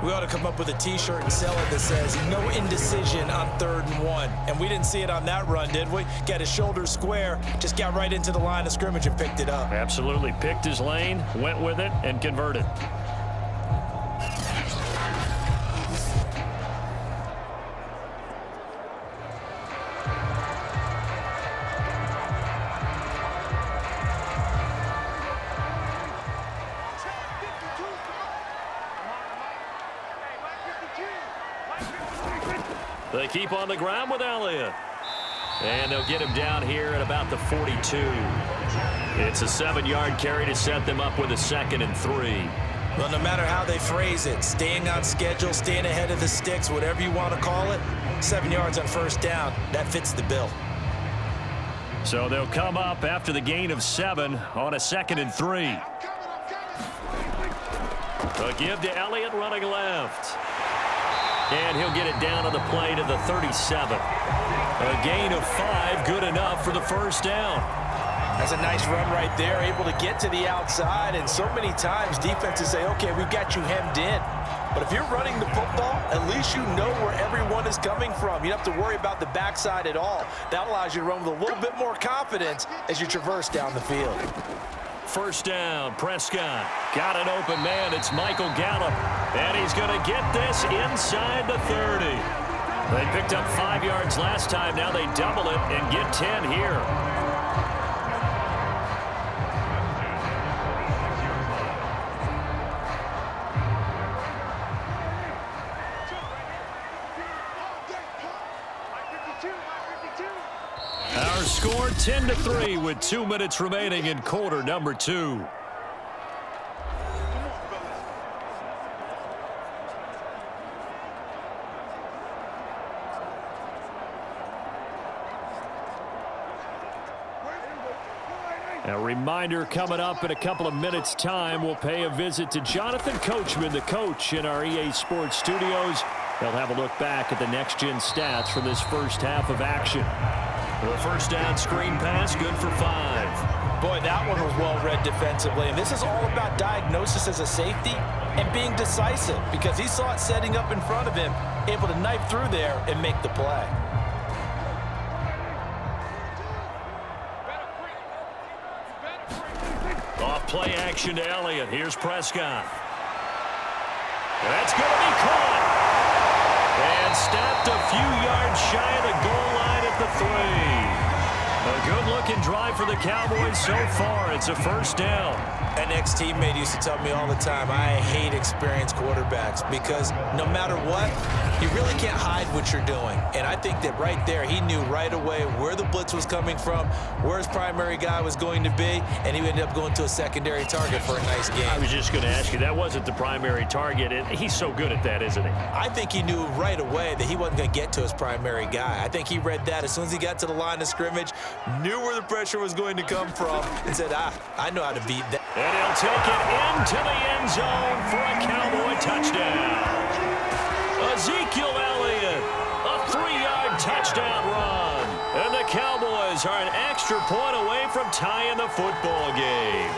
[SPEAKER 3] We ought to come up with a T-shirt and sell it that says, no indecision on 3rd and 1. And we didn't see it on that run, did we? Got his shoulders square, just got right into the line of scrimmage and picked it up.
[SPEAKER 2] Absolutely. Picked his lane, went with it, and converted. They keep on the ground with Elliott. And they'll get him down here at about the 42. It's a 7-yard carry to set them up with a 2nd and 3.
[SPEAKER 3] Well, no matter how they phrase it, staying on schedule, staying ahead of the sticks, whatever you want to call it, 7 yards on 1st down, that fits the bill.
[SPEAKER 2] So they'll come up after the gain of 7 on a 2nd and 3. A give to Elliott running left. And he'll get it down on the play to the 37. A gain of 5, good enough for the 1st down.
[SPEAKER 3] That's a nice run right there, able to get to the outside. And so many times defenses say, okay, we've got you hemmed in. But if you're running the football, at least you know where everyone is coming from. You don't have to worry about the backside at all. That allows you to run with a little bit more confidence as you traverse down the field.
[SPEAKER 2] 1st down, Prescott. Got an open man. It's Michael Gallup. And he's going to get this inside the 30. They picked up 5 yards last time. Now they double it and get 10 here. Our score 10-3 with 2 minutes remaining in quarter number 2. A reminder coming up in a couple of minutes' time. We'll pay a visit to Jonathan Coachman, the coach in our EA Sports studios. They'll have a look back at the next-gen stats from this first half of action. The 1st down screen pass, good for 5.
[SPEAKER 3] Boy, that one was well read defensively. And this is all about diagnosis as a safety and being decisive because he saw it setting up in front of him, able to knife through there and make the play.
[SPEAKER 2] Off play action to Elliott. Here's Prescott. That's going to be caught. And stopped a few yards shy of the goal line at the 3. A good-looking drive for the Cowboys so far. It's a 1st down.
[SPEAKER 3] An ex-teammate used to tell me all the time, I hate experienced quarterbacks because no matter what, you really can't hide what you're doing. And I think that right there, he knew right away where the blitz was coming from, where his primary guy was going to be, and he ended up going to a secondary target for a nice game.
[SPEAKER 2] I was just going to ask you, that wasn't the primary target. And he's so good at that, isn't he?
[SPEAKER 3] I think he knew right away that he wasn't going to get to his primary guy. I think he read that as soon as he got to the line of scrimmage, knew where the pressure was going to come from, and said, I know how to beat that.
[SPEAKER 2] And he'll take it into the end zone for a Cowboy touchdown. Ezekiel Elliott, a 3-yard touchdown run. And the Cowboys are an extra point away from tying the football game.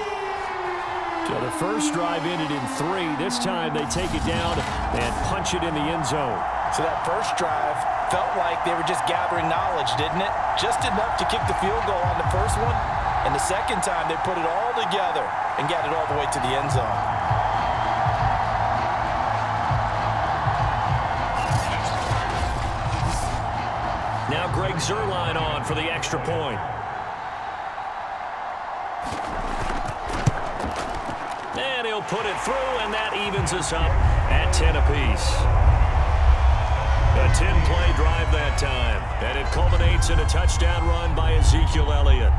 [SPEAKER 2] So the first drive ended in 3. This time they take it down and punch it in the end zone.
[SPEAKER 3] So that first drive felt like they were just gathering knowledge, didn't it? Just enough to kick the field goal on the first one. And the second time, they put it all together and got it all the way to the end zone.
[SPEAKER 2] Now Greg Zuerlein on for the extra point. And he'll put it through, and that evens us up at 10 apiece. A 10-play drive that time, and it culminates in a touchdown run by Ezekiel Elliott.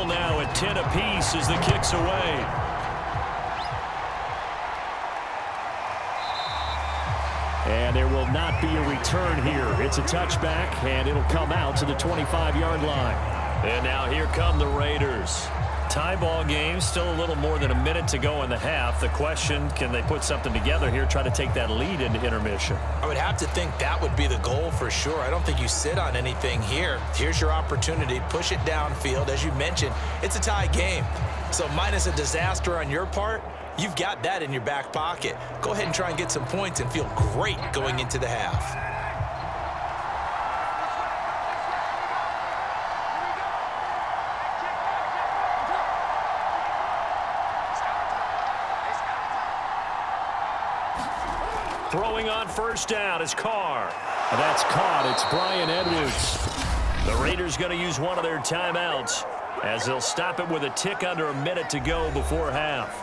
[SPEAKER 2] Now at 10 apiece as the kick's away. And there will not be a return here. It's a touchback, and it'll come out to the 25-yard line. And now here come the Raiders. Tie ball game, still a little more than a minute to go in the half. The question, can they put something together here, try to take that lead into intermission?
[SPEAKER 3] I would have to think that would be the goal for sure. I don't think you sit on anything here. Here's your opportunity. Push it downfield. As you mentioned, it's a tie game. So minus a disaster on your part, you've got that in your back pocket. Go ahead and try and get some points and feel great going into the half.
[SPEAKER 2] Throwing on first down is Carr. That's caught. It's Bryan Edwards. The Raiders going to use one of their timeouts as they'll stop it with a tick under a minute to go before half.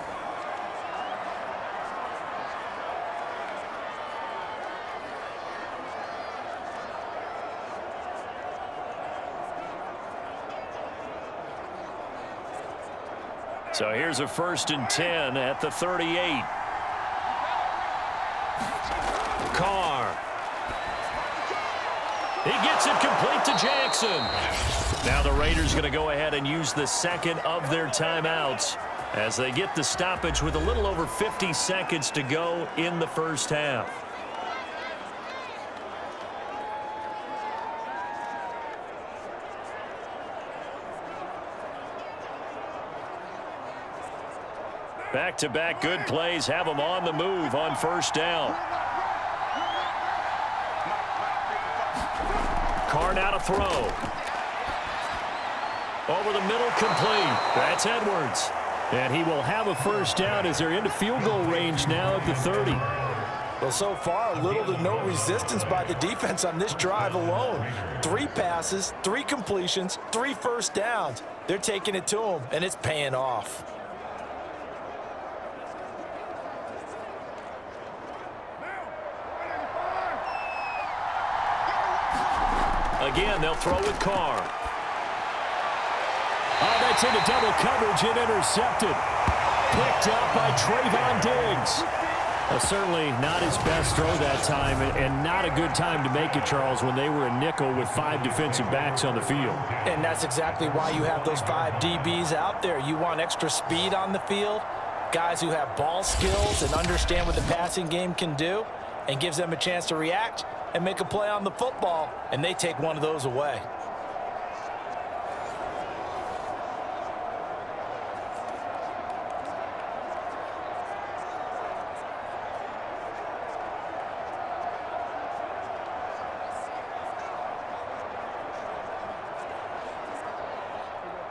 [SPEAKER 2] So here's a 1st and 10 at the 38. Carr. He gets it complete to Jackson. Now the Raiders going to go ahead and use the second of their timeouts as they get the stoppage with a little over 50 seconds to go in the first half. Back-to-back good plays have them on the move on first down. Carr now to throw. Over the middle, complete. That's Edwards. And he will have a first down as they're into field goal range now at the 30.
[SPEAKER 3] Well, so far, little to no resistance by the defense on this drive alone. 3 passes, 3 completions, 3 first downs. They're taking it to him, and it's paying off.
[SPEAKER 2] Again, they'll throw with Carr. Oh, that's into double coverage and intercepted. Picked up by Trayvon Diggs. Well, certainly not his best throw that time, and not a good time to make it, Charles, when they were a nickel with 5 defensive backs on the field.
[SPEAKER 3] And that's exactly why you have those 5 DBs out there. You want extra speed on the field, guys who have ball skills and understand what the passing game can do, and gives them a chance to react and make a play on the football, and they take one of those away.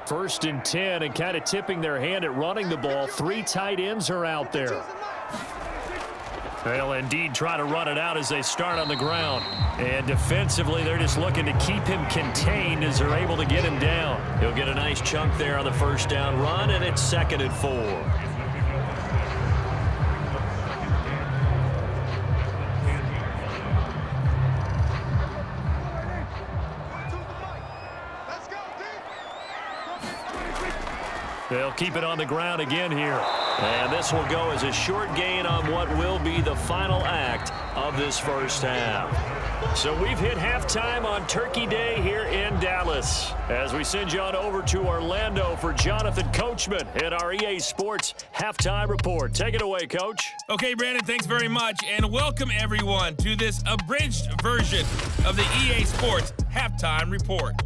[SPEAKER 2] First and 10, and kind of tipping their hand at running the ball. 3 tight ends are out there. They'll indeed try to run it out as they start on the ground. And defensively, they're just looking to keep him contained as they're able to get him down. He'll get a nice chunk there on the first down run, and it's 2nd and 4. They'll keep it on the ground again here. And this will go as a short gain on what will be the final act of this first half. So we've hit halftime on Turkey Day here in Dallas. As we send you on over to Orlando for Jonathan Coachman at our EA Sports Halftime Report. Take it away, Coach.
[SPEAKER 6] Okay, Brandon, thanks very much. And welcome, everyone, to this abridged version of the EA Sports Halftime Report.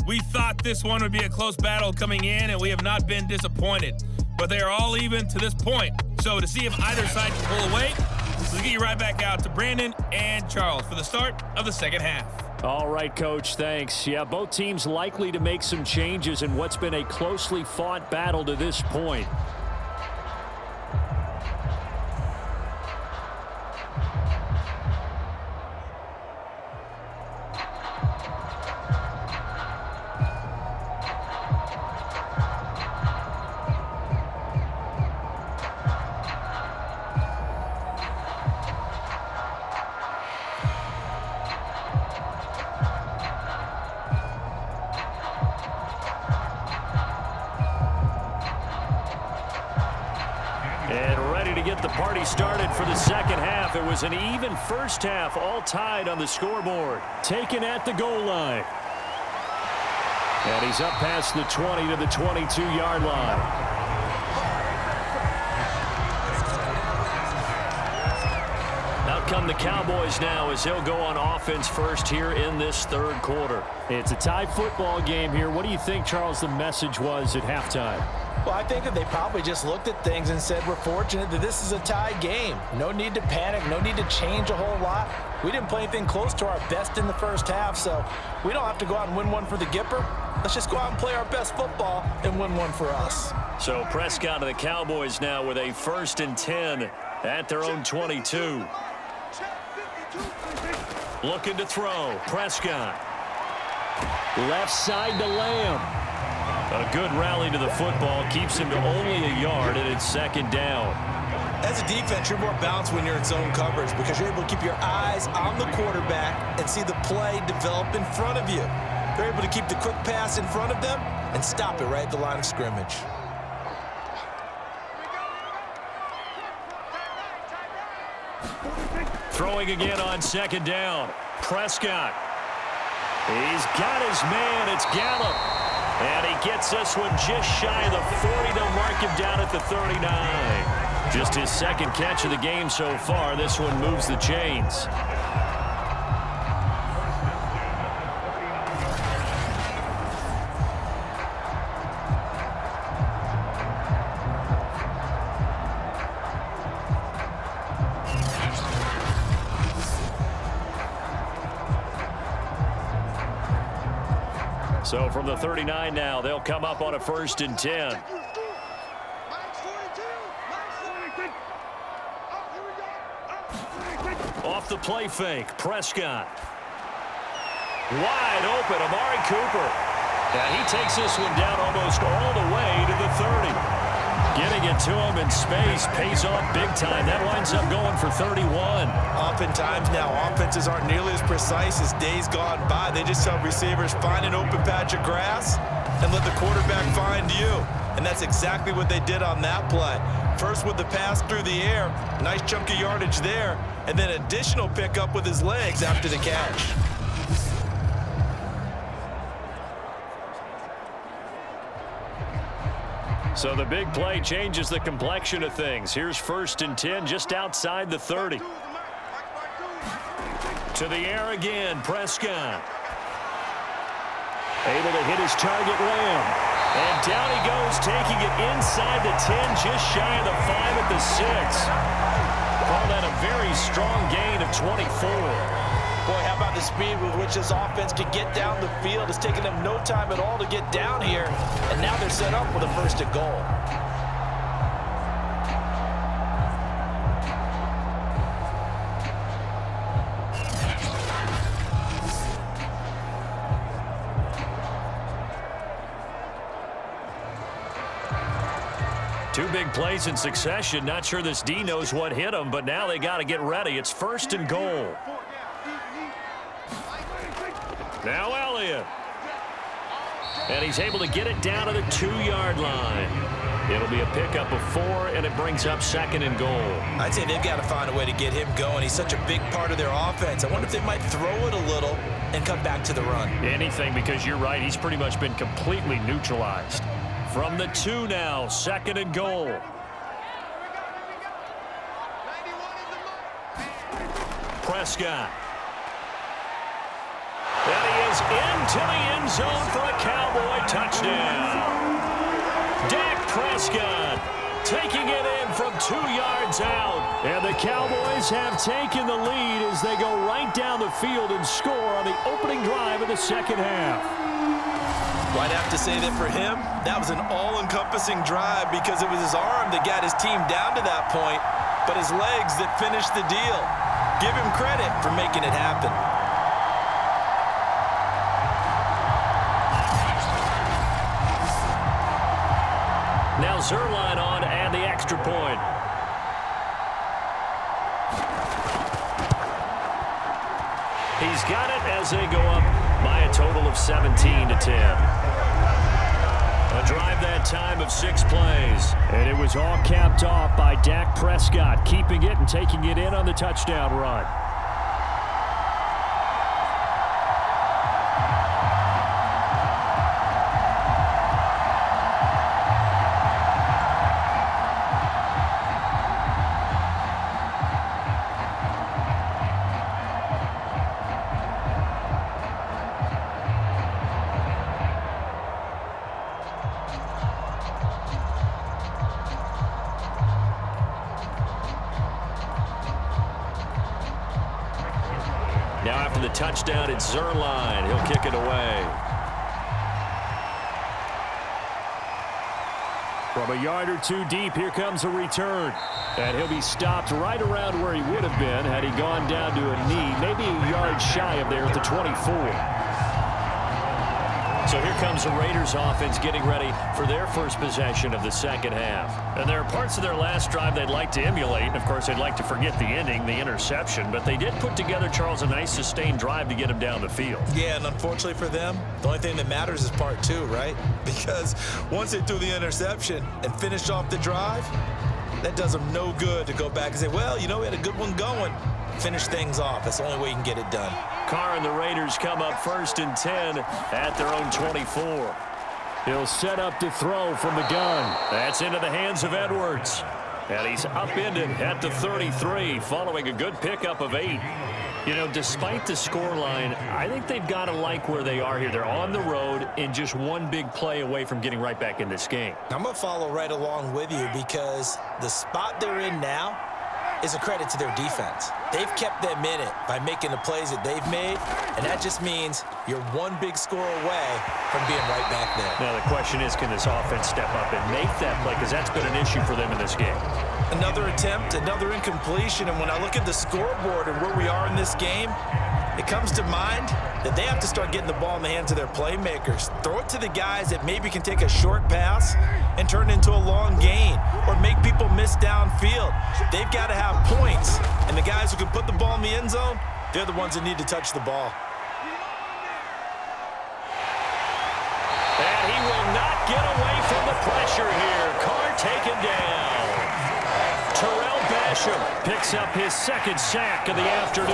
[SPEAKER 6] We thought this one would be a close battle coming in, and we have not been disappointed. But they are all even to this point. So to see if either side can pull away, let's get you right back out to Brandon and Charles for the start of the second half.
[SPEAKER 2] All right, Coach, thanks. Yeah, both teams likely to make some changes in what's been a closely fought battle to this point. Started for the second half. It was an even first half, all tied on the scoreboard. Taken at the goal line. And he's up past the 20 to the 22-yard line. Out come the Cowboys now as he'll go on offense first here in this third quarter. It's a tie football game here. What do you think, Charles, the message was at halftime?
[SPEAKER 3] Well, I think that they probably just looked at things and said, we're fortunate that this is a tie game. No need to panic. No need to change a whole lot. We didn't play anything close to our best in the first half, so we don't have to go out and win one for the Gipper. Let's just go out and play our best football and win one for us.
[SPEAKER 2] So Prescott of the Cowboys now with a 1st and 10 at their own 22. Looking to throw. Prescott. Left side to Lamb. A good rally to the football keeps him to only a yard, and it's second down.
[SPEAKER 7] As a defense, you're more balanced when you're in zone coverage because you're able to keep your eyes on the quarterback and see the play develop in front of you. They're able to keep the quick pass in front of them and stop it right at the line of scrimmage.
[SPEAKER 2] Throwing again on second down. Prescott. He's got his man. It's Gallup. And he gets this one just shy of the 40. They'll mark him down at the 39. Just his second catch of the game so far. This one moves the chains. So from the 39 now, they'll come up on a 1st and 10. Off the play fake, Prescott. Wide open, Amari Cooper. And he takes this one down almost all the way to the 30. Getting it to him in space pays off big time. That winds up going for 31.
[SPEAKER 7] Oftentimes now, offenses aren't nearly as precise as days gone by. They just tell receivers, find an open patch of grass and let the quarterback find you. And that's exactly what they did on that play. First with the pass through the air, nice chunk of yardage there, and then additional pickup with his legs after the catch.
[SPEAKER 2] So the big play changes the complexion of things. Here's 1st and 10 just outside the 30. To the air again, Prescott. Able to hit his target, Lamb. And down he goes, taking it inside the 10, just shy of the 5 at the 6. Call that a very strong gain of 24.
[SPEAKER 3] Boy, how about the speed with which this offense can get down the field? It's taken them no time at all to get down here, and now they're set up with a 1st and goal.
[SPEAKER 2] Two big plays in succession. Not sure this D knows what hit him, but now they got to get ready. It's 1st and goal. Now Elliott. And he's able to get it down to the 2-yard line. It'll be a pickup of 4, and it brings up 2nd and goal.
[SPEAKER 7] I'd say they've got to find a way to get him going. He's such a big part of their offense. I wonder if they might throw it a little and come back to the run.
[SPEAKER 2] Anything, because you're right. He's pretty much been completely neutralized. From the 2 now, 2nd and goal. Prescott. is into the end zone for a Cowboy touchdown. Dak Prescott taking it in from 2 yards out. And the Cowboys have taken the lead as they go right down the field and score on the opening drive of the second half.
[SPEAKER 7] Well, I'd have to say that for him, that was an all-encompassing drive because it was his arm that got his team down to that point, but his legs that finished the deal. Give him credit for making it happen.
[SPEAKER 2] Now Zerline on and the extra point. He's got it as they go up by a total of 17-10. A drive that time of 6 plays.
[SPEAKER 3] And it was all capped off by Dak Prescott, keeping it and taking it in on the touchdown run.
[SPEAKER 2] Now after the touchdown, it's Zerline. He'll kick it away.
[SPEAKER 3] From a yard or two deep, here comes a return. And he'll be stopped right around where he would have been had he gone down to a knee, maybe a yard shy of there at the 24.
[SPEAKER 2] So here comes the Raiders offense getting ready for their first possession of the second half. And there are parts of their last drive they'd like to emulate. And, of course, they'd like to forget the ending, the interception. But they did put together, Charles, a nice sustained drive to get him down the field.
[SPEAKER 7] Yeah, and unfortunately for them, the only thing that matters is part 2, right? Because once they threw the interception and finished off the drive, that does them no good to go back and say, well, you know, we had a good one going. Finish things off. That's the only way you can get it done.
[SPEAKER 2] Carr and the Raiders come up 1st and 10 at their own 24.
[SPEAKER 3] He'll set up to throw from the gun.
[SPEAKER 2] That's into the hands of Edwards. And he's upended at the 33 following a good pickup of 8. You know, despite the scoreline, I think they've got to like where they are here. They're on the road and just one big play away from getting right back in this game.
[SPEAKER 7] I'm going to follow right along with you because the spot they're in now is a credit to their defense. They've kept them in it by making the plays that they've made, and that just means you're one big score away from being right back there.
[SPEAKER 2] Now, the question is, can this offense step up and make that play? Because that's been an issue for them in this game.
[SPEAKER 7] Another attempt, another incompletion, and when I look at the scoreboard and where we are in this game, it comes to mind that they have to start getting the ball in the hands of their playmakers. Throw it to the guys that maybe can take a short pass and turn it into a long gain or make people miss downfield. They've got to have points, and the guys who can put the ball in the end zone, they're the ones that need to touch the ball.
[SPEAKER 2] And he will not get away from the pressure here. Carr taken down. Terrell Basham picks up his 2nd sack of the afternoon.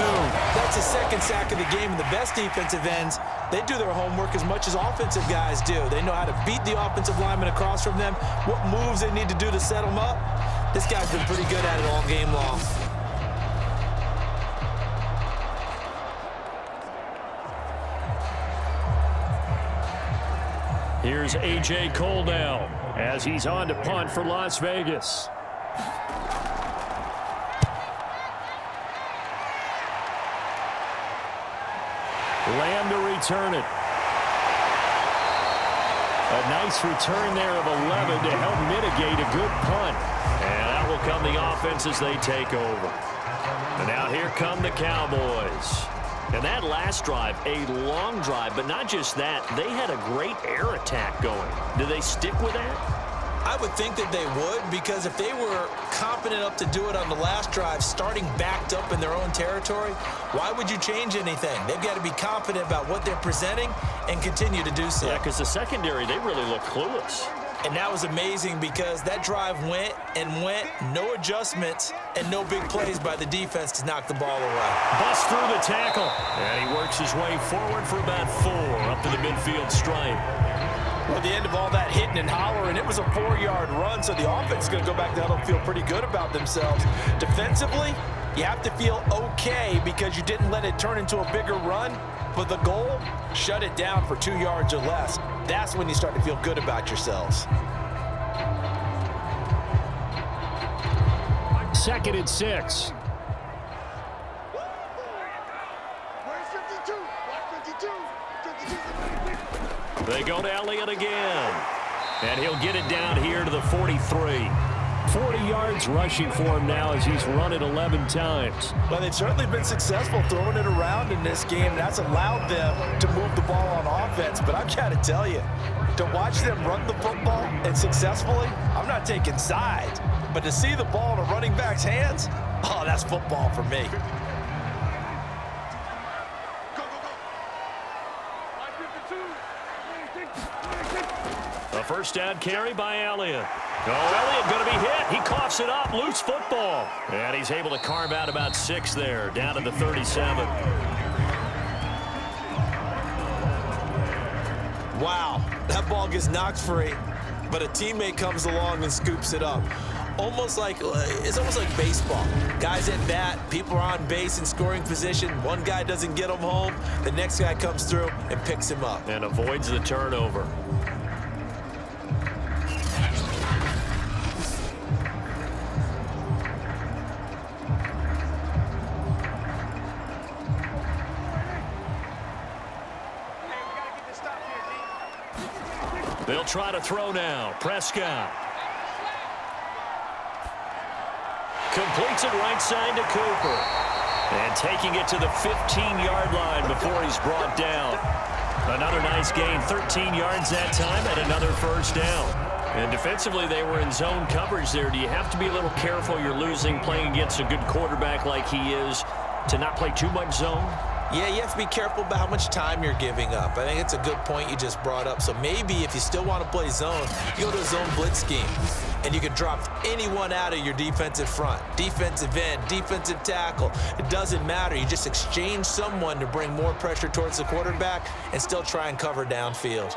[SPEAKER 7] That's his 2nd sack of the game, and the best defensive ends, they do their homework as much as offensive guys do. They know how to beat the offensive lineman across from them, what moves they need to do to set them up. This guy's been pretty good at it all game long.
[SPEAKER 3] Here's A.J. Cole now as he's on to punt for Las Vegas. Lamb to return it. A nice return there of 11 to help mitigate a good punt.
[SPEAKER 2] And out will come the offense as they take over. And now here come the Cowboys. And that last drive, a long drive, but not just that. They had a great air attack going. Do they stick with that?
[SPEAKER 7] I would think that they would, because if they were confident enough to do it on the last drive, starting backed up in their own territory, why would you change anything? They've got to be confident about what they're presenting and continue to do so.
[SPEAKER 2] Yeah, because the secondary, they really look clueless.
[SPEAKER 7] And that was amazing because that drive went and went, no adjustments and no big plays by the defense to knock the ball away.
[SPEAKER 2] Bust through the tackle. And he works his way forward for about 4 up to the midfield stripe.
[SPEAKER 7] Well, at the end of all that hitting and hollering, it was a 4-yard run, so the offense is going to go back to huddle and feel pretty good about themselves. Defensively, you have to feel okay because you didn't let it turn into a bigger run.
[SPEAKER 3] But the goal, shut it down for 2 yards or less. That's when you start to feel good about yourselves.
[SPEAKER 2] 2nd and 6.
[SPEAKER 5] They go to Elliott again. And he'll get it down here to the 43.
[SPEAKER 2] 40 yards rushing for him now as he's run it 11 times.
[SPEAKER 3] Well, they've certainly been successful throwing it around in this game. That's allowed them to move the ball on offense. But I've got to tell you, to watch them run the football and successfully, I'm not taking sides. But to see the ball in a running back's hands, oh, that's football for me.
[SPEAKER 5] A first down carry by Elliott. Elliott going to be hit. He coughs it up. Loose football. And he's able to carve out about 6 there, down to the 37.
[SPEAKER 7] Wow, that ball gets knocked free, but a teammate comes along and scoops it up. It's almost like baseball. Guys at bat, people are on base in scoring position. One guy doesn't get him home. The next guy comes through and picks him up.
[SPEAKER 5] And avoids the turnover. They'll try to throw now. Prescott. Completes it right side to Cooper. And taking it to the 15-yard line before he's brought down. Another nice gain. 13 yards that time and another first down. And defensively, they were in zone coverage there. Do you have to be a little careful? You're losing playing against a good quarterback like he is to not play too much zone?
[SPEAKER 7] Yeah, you have to be careful about how much time you're giving up. I think it's a good point you just brought up. So maybe if you still want to play zone, you go to a zone blitz scheme. And you can drop anyone out of your defensive front. Defensive end, defensive tackle. It doesn't matter. You just exchange someone to bring more pressure towards the quarterback and still try and cover downfield.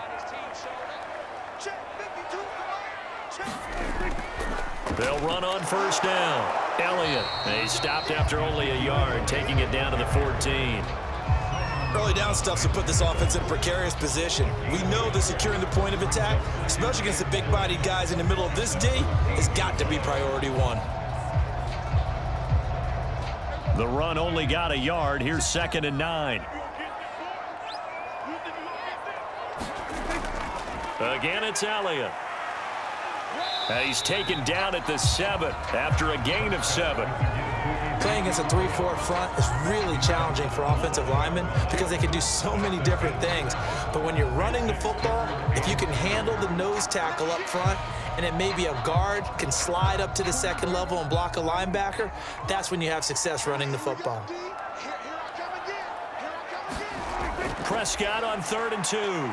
[SPEAKER 5] They'll run on first down. Elliott. He stopped after only a yard, taking it down to the 14.
[SPEAKER 7] Early down stuff to put this offense in a precarious position. We know that securing the point of attack, especially against the big-bodied guys in the middle of this D, has got to be priority one.
[SPEAKER 2] The run only got a yard. Here's 2nd and 9.
[SPEAKER 5] Again, it's Elliott. He's taken down at the 7 after a gain of 7.
[SPEAKER 7] Playing against a 3-4 front is really challenging for offensive linemen because they can do so many different things. But when you're running the football, if you can handle the nose tackle up front and it may be a guard can slide up to the second level and block a linebacker, that's when you have success running the football.
[SPEAKER 5] Prescott on 3rd and 2.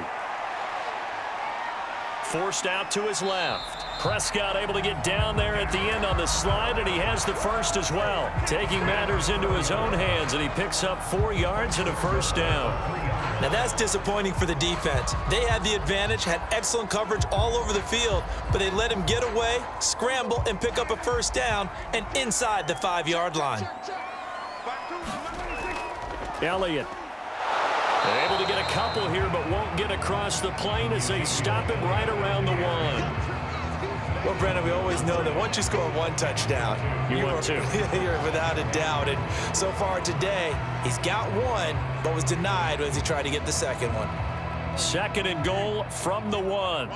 [SPEAKER 5] Forced out to his left. Prescott able to get down there at the end on the slide, and he has the first as well. Taking matters into his own hands, and he picks up 4 yards and a first down.
[SPEAKER 7] Now that's disappointing for the defense. They had the advantage, had excellent coverage all over the field, but they let him get away, scramble, and pick up a first down, and inside the 5-yard line.
[SPEAKER 2] Elliott.
[SPEAKER 5] They're able to get a couple here, but won't get across the plane as they stop it right around the 1.
[SPEAKER 7] Well, Brandon, we always know that once you score 1 touchdown,
[SPEAKER 5] you're
[SPEAKER 7] without a doubt. And so far today, he's got 1, but was denied as he tried to get the second one.
[SPEAKER 5] 2nd and goal from the 1.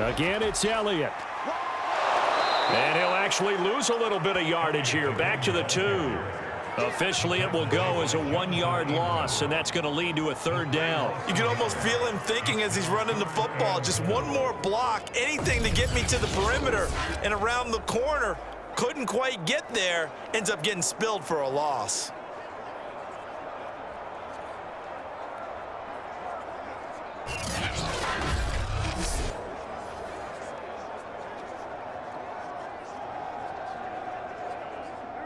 [SPEAKER 2] Again, it's Elliott.
[SPEAKER 5] And he'll actually lose a little bit of yardage here, back to the 2. Officially, it will go as a 1-yard loss, and that's going to lead to a 3rd down.
[SPEAKER 7] You can almost feel him thinking as he's running the football, just one more block, anything to get me to the perimeter and around the corner. Couldn't quite get there, ends up getting spilled for a loss.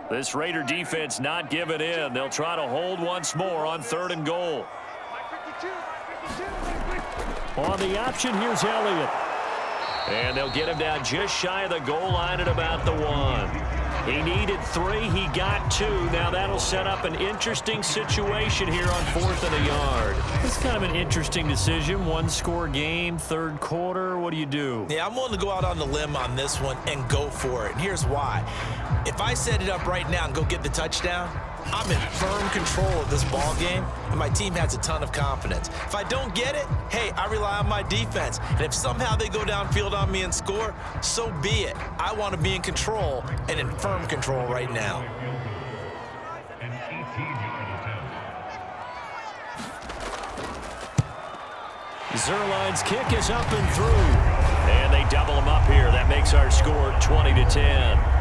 [SPEAKER 5] This Raider defense not giving in. They'll try to hold once more on 3rd and goal.
[SPEAKER 2] On the option, here's Elliott.
[SPEAKER 5] And they'll get him down just shy of the goal line at about the 1.
[SPEAKER 2] He needed 3. He got 2. Now that'll set up an interesting situation here on 4th and a yard. It's kind of an interesting decision. One-score game, third quarter. What do you do?
[SPEAKER 3] Yeah, I'm willing to go out on the limb on this one and go for it. And here's why. If I set it up right now and go get the touchdown, I'm in firm control of this ball game, and my team has a ton of confidence. If I don't get it, hey, I rely on my defense. And if somehow they go downfield on me and score, so be it. I want to be in control and in firm control right now.
[SPEAKER 2] Zerline's kick is up and through. And they double him up here. That makes our score 20-10.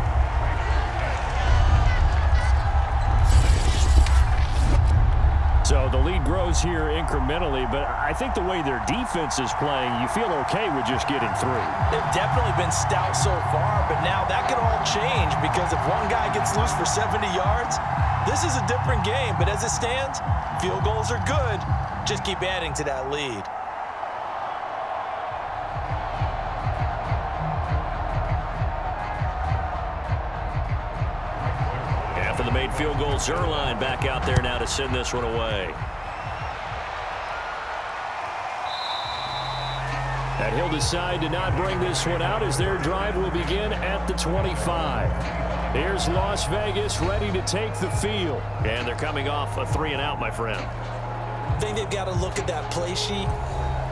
[SPEAKER 2] So the lead grows here incrementally, but I think the way their defense is playing, you feel okay with just getting through.
[SPEAKER 3] They've definitely been stout so far, but now that could all change because if one guy gets loose for 70 yards, this is a different game. But as it stands, field goals are good. Just keep adding to that lead.
[SPEAKER 2] After the made field goal, Zerline back out there now to send this one away. And he'll decide to not bring this one out as their drive will begin at the 25. Here's Las Vegas ready to take the field. And they're coming off a 3-and-out, my friend.
[SPEAKER 3] I think they've got to look at that play sheet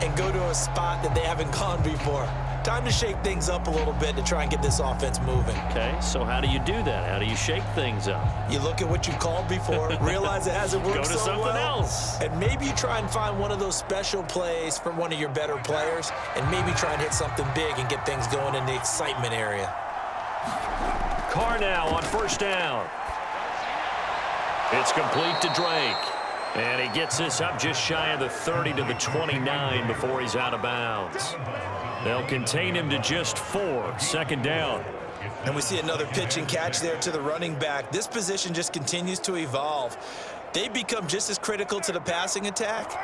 [SPEAKER 3] and go to a spot that they haven't gone before. Time to shake things up a little bit to try and get this offense moving.
[SPEAKER 2] Okay, so how do you do that? How do you shake things up?
[SPEAKER 3] You look at what you've called before, realize it hasn't worked so well.
[SPEAKER 2] Go to something else.
[SPEAKER 3] And maybe you try and find one of those special plays for one of your better players, and maybe try and hit something big and get things going in the excitement area.
[SPEAKER 2] Carr now on first down. It's complete to Drake. And he gets this up just shy of the 30 to the 29 before he's out of bounds. They'll contain him to just 4. Second down.
[SPEAKER 3] And we see another pitch and catch there to the running back. This position just continues to evolve. They become just as critical to the passing attack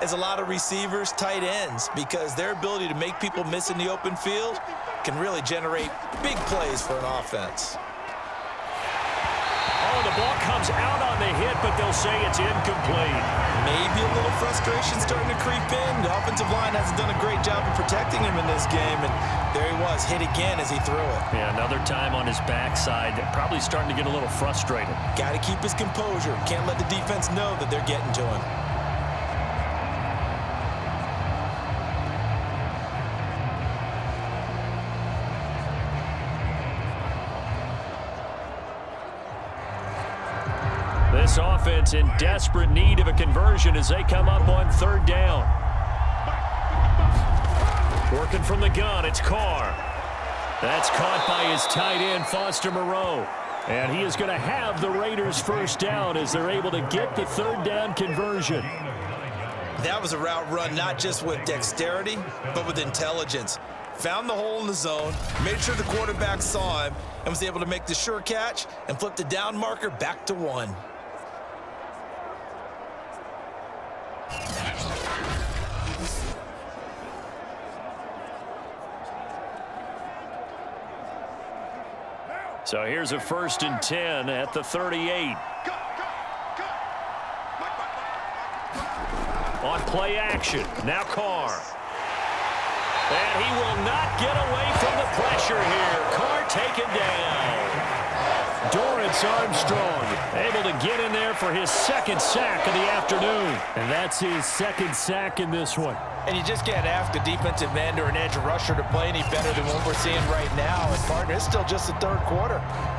[SPEAKER 3] as a lot of receivers, tight ends, because their ability to make people miss in the open field can really generate big plays for an offense.
[SPEAKER 2] Oh, the ball comes out on the hit, but they'll say it's incomplete.
[SPEAKER 3] Maybe a little frustration starting to creep in. The offensive line hasn't done a great job of protecting him in this game, and there he was, hit again as he threw it.
[SPEAKER 2] Yeah, another time on his backside, probably starting to get a little frustrated.
[SPEAKER 3] Got to keep his composure. Can't let the defense know that they're getting to him.
[SPEAKER 2] This offense in desperate need of a conversion as they come up on third down. Working from the gun, it's Carr. That's caught by his tight end, Foster Moreau. And he is going to have the Raiders first down as they're able to get the third down conversion.
[SPEAKER 3] That was a route run not just with dexterity, but with intelligence. Found the hole in the zone, made sure the quarterback saw him, and was able to make the sure catch and flip the down marker back to 1.
[SPEAKER 2] So here's a 1st and 10 at the 38. On play action, now Carr. And he will not get away from the pressure here. Carr taken down. Dorrance Armstrong able to get in there for his 2nd sack of the afternoon. And that's his 2nd sack in this one.
[SPEAKER 3] And you just can't ask a defensive end or an edge rusher to play any better than what we're seeing right now. And partner, it's still just the 3rd quarter.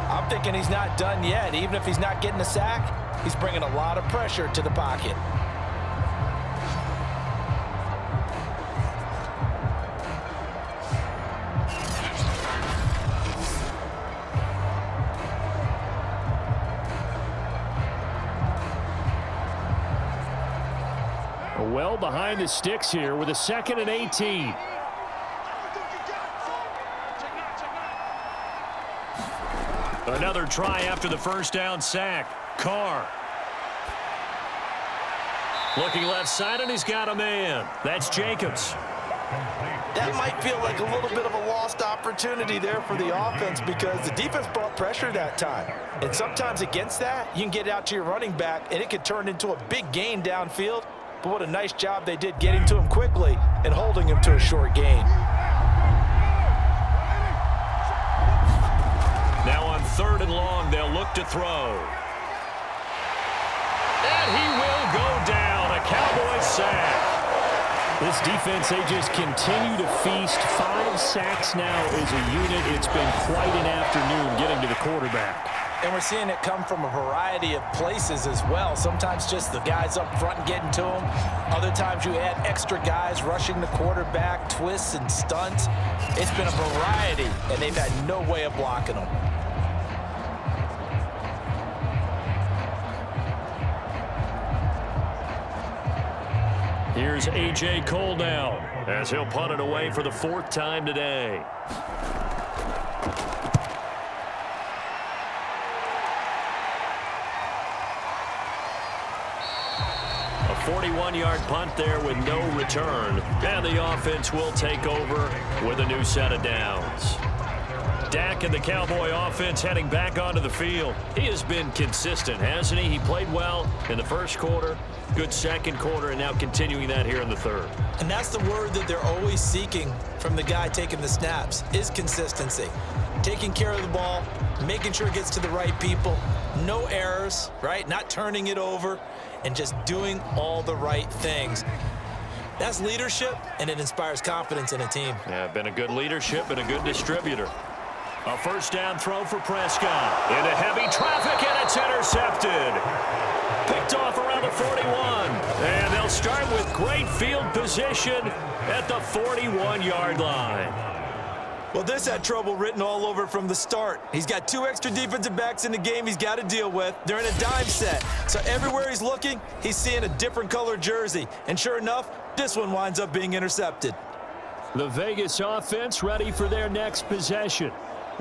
[SPEAKER 3] I'm thinking he's not done yet. Even if he's not getting a sack, he's bringing a lot of pressure to the pocket.
[SPEAKER 2] Well behind the sticks here with a 2nd and 18. Another try after the first down sack. Carr. Looking left side, and he's got a man. That's Jacobs.
[SPEAKER 3] That might feel like a little bit of a lost opportunity there for the offense because the defense brought pressure that time. And sometimes against that, you can get out to your running back, and it could turn into a big gain downfield. But what a nice job they did getting to him quickly and holding him to a short gain.
[SPEAKER 2] Now on 3rd and long, they'll look to throw. And he will go down. A Cowboys sack. This defense, they just continue to feast. 5 sacks now as a unit. It's been quite an afternoon getting to the quarterback.
[SPEAKER 3] And we're seeing it come from a variety of places as well. Sometimes just the guys up front getting to him. Other times you add extra guys rushing the quarterback, twists and stunts. It's been a variety, and they've had no way of blocking them.
[SPEAKER 2] Here's A.J. Cole now as he'll punt it away for the 4th time today. A 41-yard punt there with no return. And the offense will take over with a new set of downs. Dak and the Cowboy offense heading back onto the field. He has been consistent, hasn't he? He played well in the first quarter, good second quarter, and now continuing that here in the 3rd.
[SPEAKER 3] And that's the word that they're always seeking from the guy taking the snaps, is consistency. Taking care of the ball, making sure it gets to the right people, no errors, right? Not turning it over, and just doing all the right things. That's leadership, and it inspires confidence in a team.
[SPEAKER 2] Yeah, been a good leadership and a good distributor. A 1st down throw for Prescott. Into heavy traffic, and it's intercepted. Picked off around the 41. And they'll start with great field position at the 41-yard line.
[SPEAKER 7] Well, this had trouble written all over from the start. He's got 2 extra defensive backs in the game he's got to deal with. They're in a dime set. So everywhere he's looking, he's seeing a different color jersey. And sure enough, this one winds up being intercepted.
[SPEAKER 2] The Vegas offense ready for their next possession.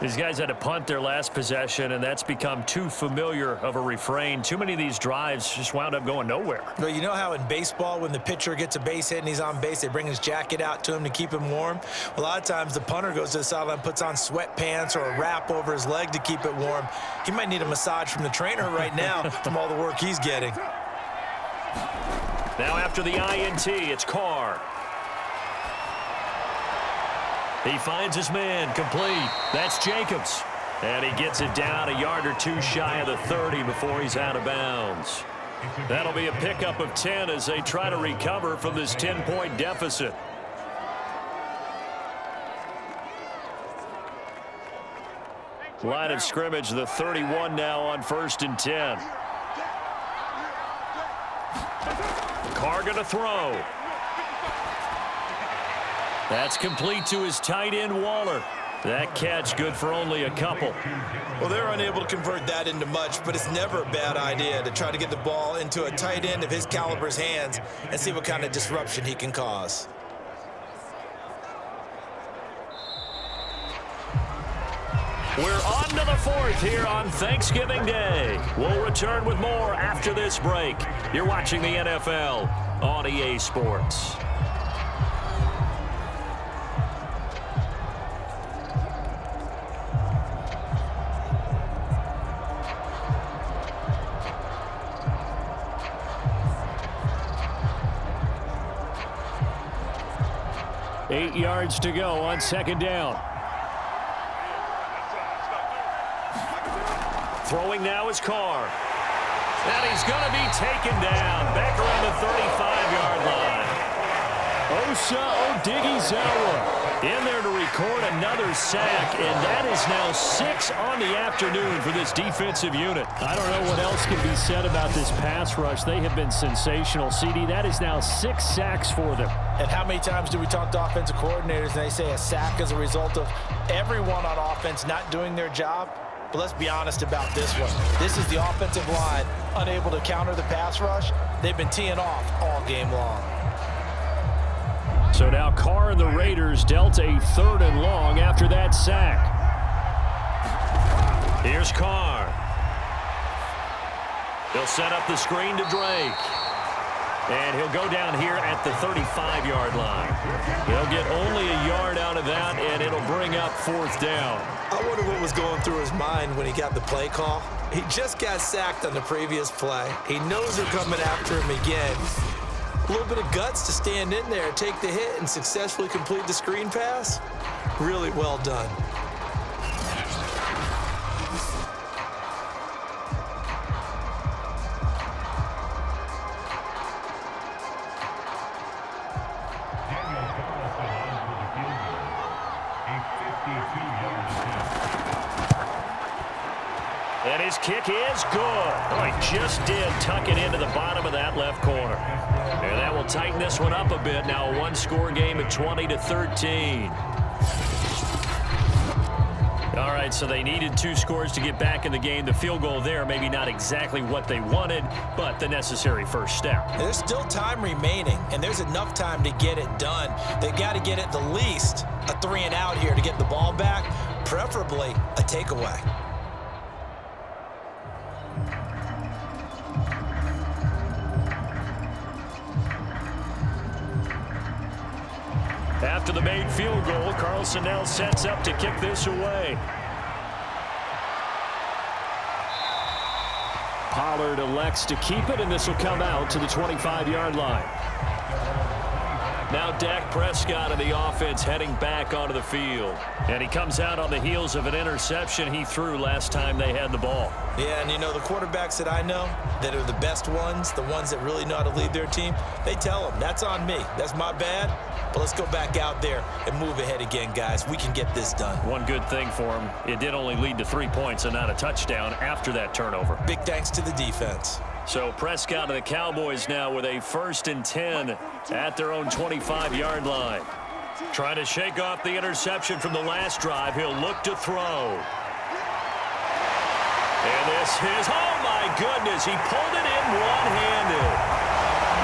[SPEAKER 2] These guys had to punt their last possession, and that's become too familiar of a refrain. Too many of these drives just wound up going nowhere.
[SPEAKER 3] Well, you know how in baseball, when the pitcher gets a base hit and he's on base, they bring his jacket out to him to keep him warm? A lot of times the punter goes to the sideline, puts on sweatpants or a wrap over his leg to keep it warm. He might need a massage from the trainer right now from all the work he's getting.
[SPEAKER 2] Now after the INT, it's Carr. He finds his man, complete. That's Jacobs. And he gets it down a yard or 2 shy of the 30 before he's out of bounds. That'll be a pickup of 10 as they try to recover from this 10-point deficit. Line of scrimmage, the 31 now on 1st and 10. Carr going to throw. That's complete to his tight end, Waller. That catch good for only a couple.
[SPEAKER 7] Well, they're unable to convert that into much, but it's never a bad idea to try to get the ball into a tight end of his caliber's hands and see what kind of disruption he can cause.
[SPEAKER 2] We're on to the 4th here on Thanksgiving Day. We'll return with more after this break. You're watching the NFL on EA Sports. Eight yards to go on 2nd down. Throwing now is Carr. And he's going to be taken down back around the 35-yard line. Osa Odighizuwa in there to record another sack, and that is now 6 on the afternoon for this defensive unit. I don't know what else can be said about this pass rush. They have been sensational, CD. That is now 6 sacks for them.
[SPEAKER 3] And how many times do we talk to offensive coordinators and they say a sack is a result of everyone on offense not doing their job? But let's be honest about this one. This is the offensive line unable to counter the pass rush. They've been teeing off all game long.
[SPEAKER 2] So now Carr and the Raiders dealt a 3rd and long after that sack. Here's Carr. They'll set up the screen to Drake. And he'll go down here at the 35-yard line. He'll get only a yard out of that, and it'll bring up 4th down.
[SPEAKER 7] I wonder what was going through his mind when he got the play call. He just got sacked on the previous play. He knows they're coming after him again. A little bit of guts to stand in there, take the hit, and successfully complete the screen pass. Really well done.
[SPEAKER 2] And his kick is good. Oh, he just did tuck it into the bottom of that left corner. And that will tighten this one up a bit. Now a one-score game at 20-13. All right, so they needed 2 scores to get back in the game. The field goal there, maybe not exactly what they wanted, but the necessary first step.
[SPEAKER 3] There's still time remaining, and there's enough time to get it done. They got to get at the least a 3-and-out here to get the ball back, preferably a takeaway.
[SPEAKER 2] After the made field goal, Carlson now sets up to kick this away. Pollard elects to keep it, and this will come out to the 25-yard line. Now Dak Prescott of the offense heading back onto the field. And he comes out on the heels of an interception he threw last time they had the ball.
[SPEAKER 3] Yeah, and you know, the quarterbacks that I know that are the best ones, the ones that really know how to lead their team, they tell them, that's on me. That's my bad. But let's go back out there and move ahead again, guys. We can get this done.
[SPEAKER 2] One good thing for him, it did only lead to 3 points and not a touchdown after that turnover.
[SPEAKER 3] Big thanks to the defense.
[SPEAKER 2] So Prescott of the Cowboys now with a 1st and 10 at their own 25-yard line. Trying to shake off the interception from the last drive. He'll look to throw. And this is, oh my goodness, he pulled it in one-handed.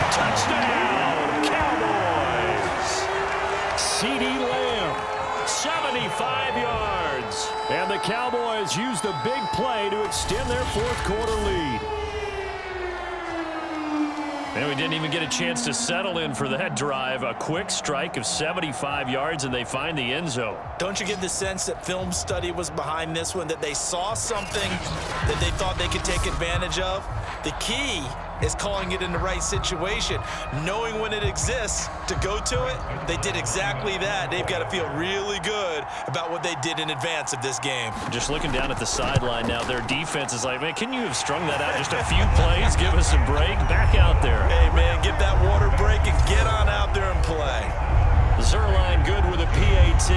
[SPEAKER 2] Touchdown, Cowboys. CeeDee Lamb, 75 yards. And the Cowboys use the big play to extend their 4th quarter lead. And we didn't even get a chance to settle in for that drive. A quick strike of 75 yards, and they find the end zone.
[SPEAKER 3] Don't you get the sense that film study was behind this one, that they saw something that they thought they could take advantage of? The key is calling it in the right situation, knowing when it exists to go to it. They did exactly that. They've got to feel really good about what they did in advance of this game.
[SPEAKER 2] Just looking down at the sideline now, their defense is like, man, can you have strung that out just a few plays? Give us a break. Back out there.
[SPEAKER 3] Hey, man, get that water break and get on out there and play.
[SPEAKER 2] Zerline good with a PAT.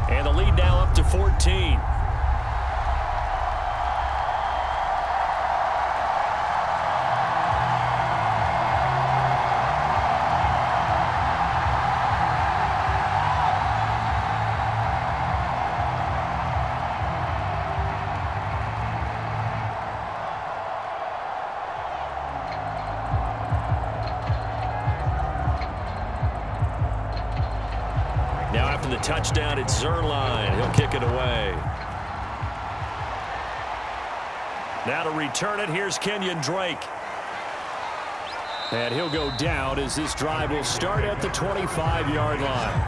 [SPEAKER 2] And the lead now up to 14. The touchdown, it's Zerline. He'll kick it away. Now to return it, here's Kenyon Drake. And he'll go down as this drive will start at the 25-yard line.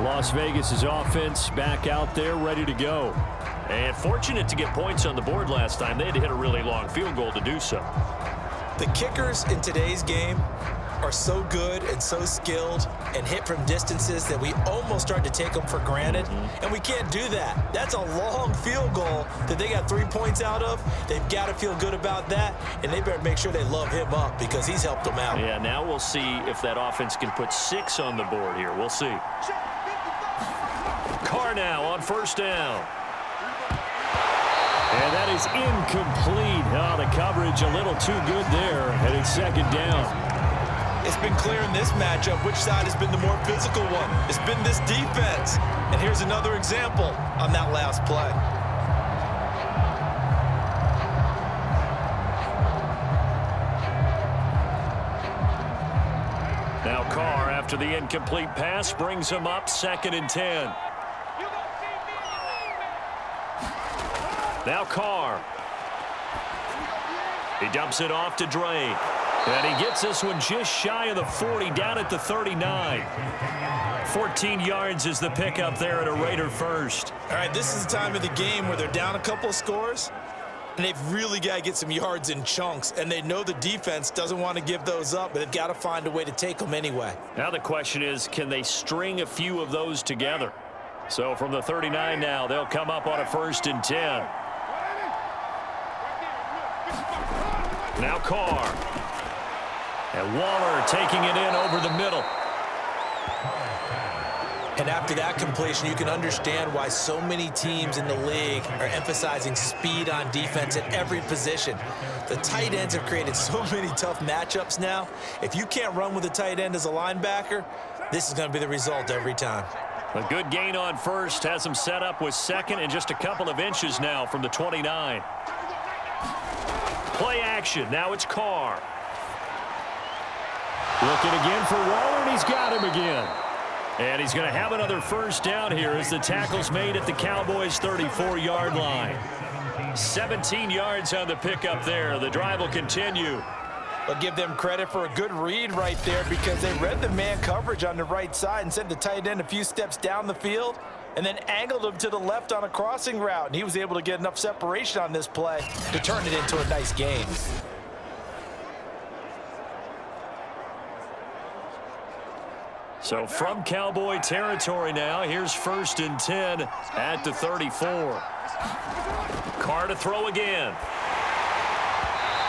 [SPEAKER 2] Las Vegas' offense back out there ready to go. And fortunate to get points on the board last time. They had to hit a really long field goal to do so.
[SPEAKER 3] The kickers in today's game are so good and so skilled and hit from distances that we almost start to take them for granted. And we can't do that. That's a long field goal that they got 3 points out of. They've got to feel good about that, and they better make sure they love him up because he's helped them out.
[SPEAKER 2] Yeah, now we'll see if that offense can put 6 on the board here. We'll see. Carr now on 1st down. And that is incomplete. Oh, the coverage a little too good there, and it's 2nd down.
[SPEAKER 3] It's been clear in this matchup which side has been the more physical one. It's been this defense. And here's another example on that last play.
[SPEAKER 2] Now Carr, after the incomplete pass, brings him up 2nd and 10. Now Carr. He dumps it off to Drake. And he gets this one just shy of the 40, down at the 39. 14 yards is the pickup there at a Raider first.
[SPEAKER 7] All right, this is the time of the game where they're down a couple of scores, and they've really got to get some yards in chunks, and they know the defense doesn't want to give those up, but they've got to find a way to take them anyway.
[SPEAKER 2] Now the question is, can they string a few of those together? So from the 39 now, they'll come up on a 1st and 10. Now Carr. And Waller taking it in over the middle.
[SPEAKER 7] And after that completion, you can understand why so many teams in the league are emphasizing speed on defense at every position. The tight ends have created so many tough matchups now. If you can't run with a tight end as a linebacker, this is going to be the result every time.
[SPEAKER 2] A good gain on first has him set up with second and just a couple of inches now from the 29. Play action. Now it's Carr. Looking again for Waller, and he's got him again. And he's going to have another 1st down here as the tackle's made at the Cowboys' 34-yard line. 17 yards on the pickup there. The drive will continue.
[SPEAKER 3] I'll give them credit for a good read right there because they read the man coverage on the right side and sent the tight end a few steps down the field and then angled him to the left on a crossing route. And he was able to get enough separation on this play to turn it into a nice gain.
[SPEAKER 2] So from Cowboy territory now, here's 1st and 10 at the 34. Carr to throw again.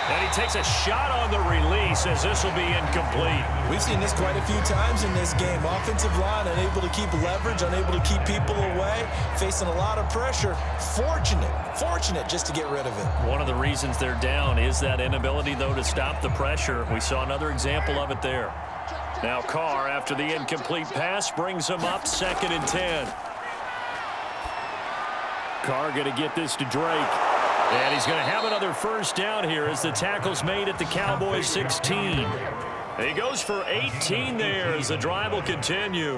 [SPEAKER 2] And he takes a shot on the release as this will be incomplete.
[SPEAKER 7] We've seen this quite a few times in this game. Offensive line unable to keep leverage, unable to keep people away, facing a lot of pressure. Fortunate just to get rid of it.
[SPEAKER 2] One of the reasons they're down is that inability, though, to stop the pressure. We saw another example of it there. Now Carr, after the incomplete pass, brings him up 2nd and 10. Carr going to get this to Drake. And he's going to have another 1st down here as the tackle's made at the Cowboys' 16. He goes for 18 there as the drive will continue.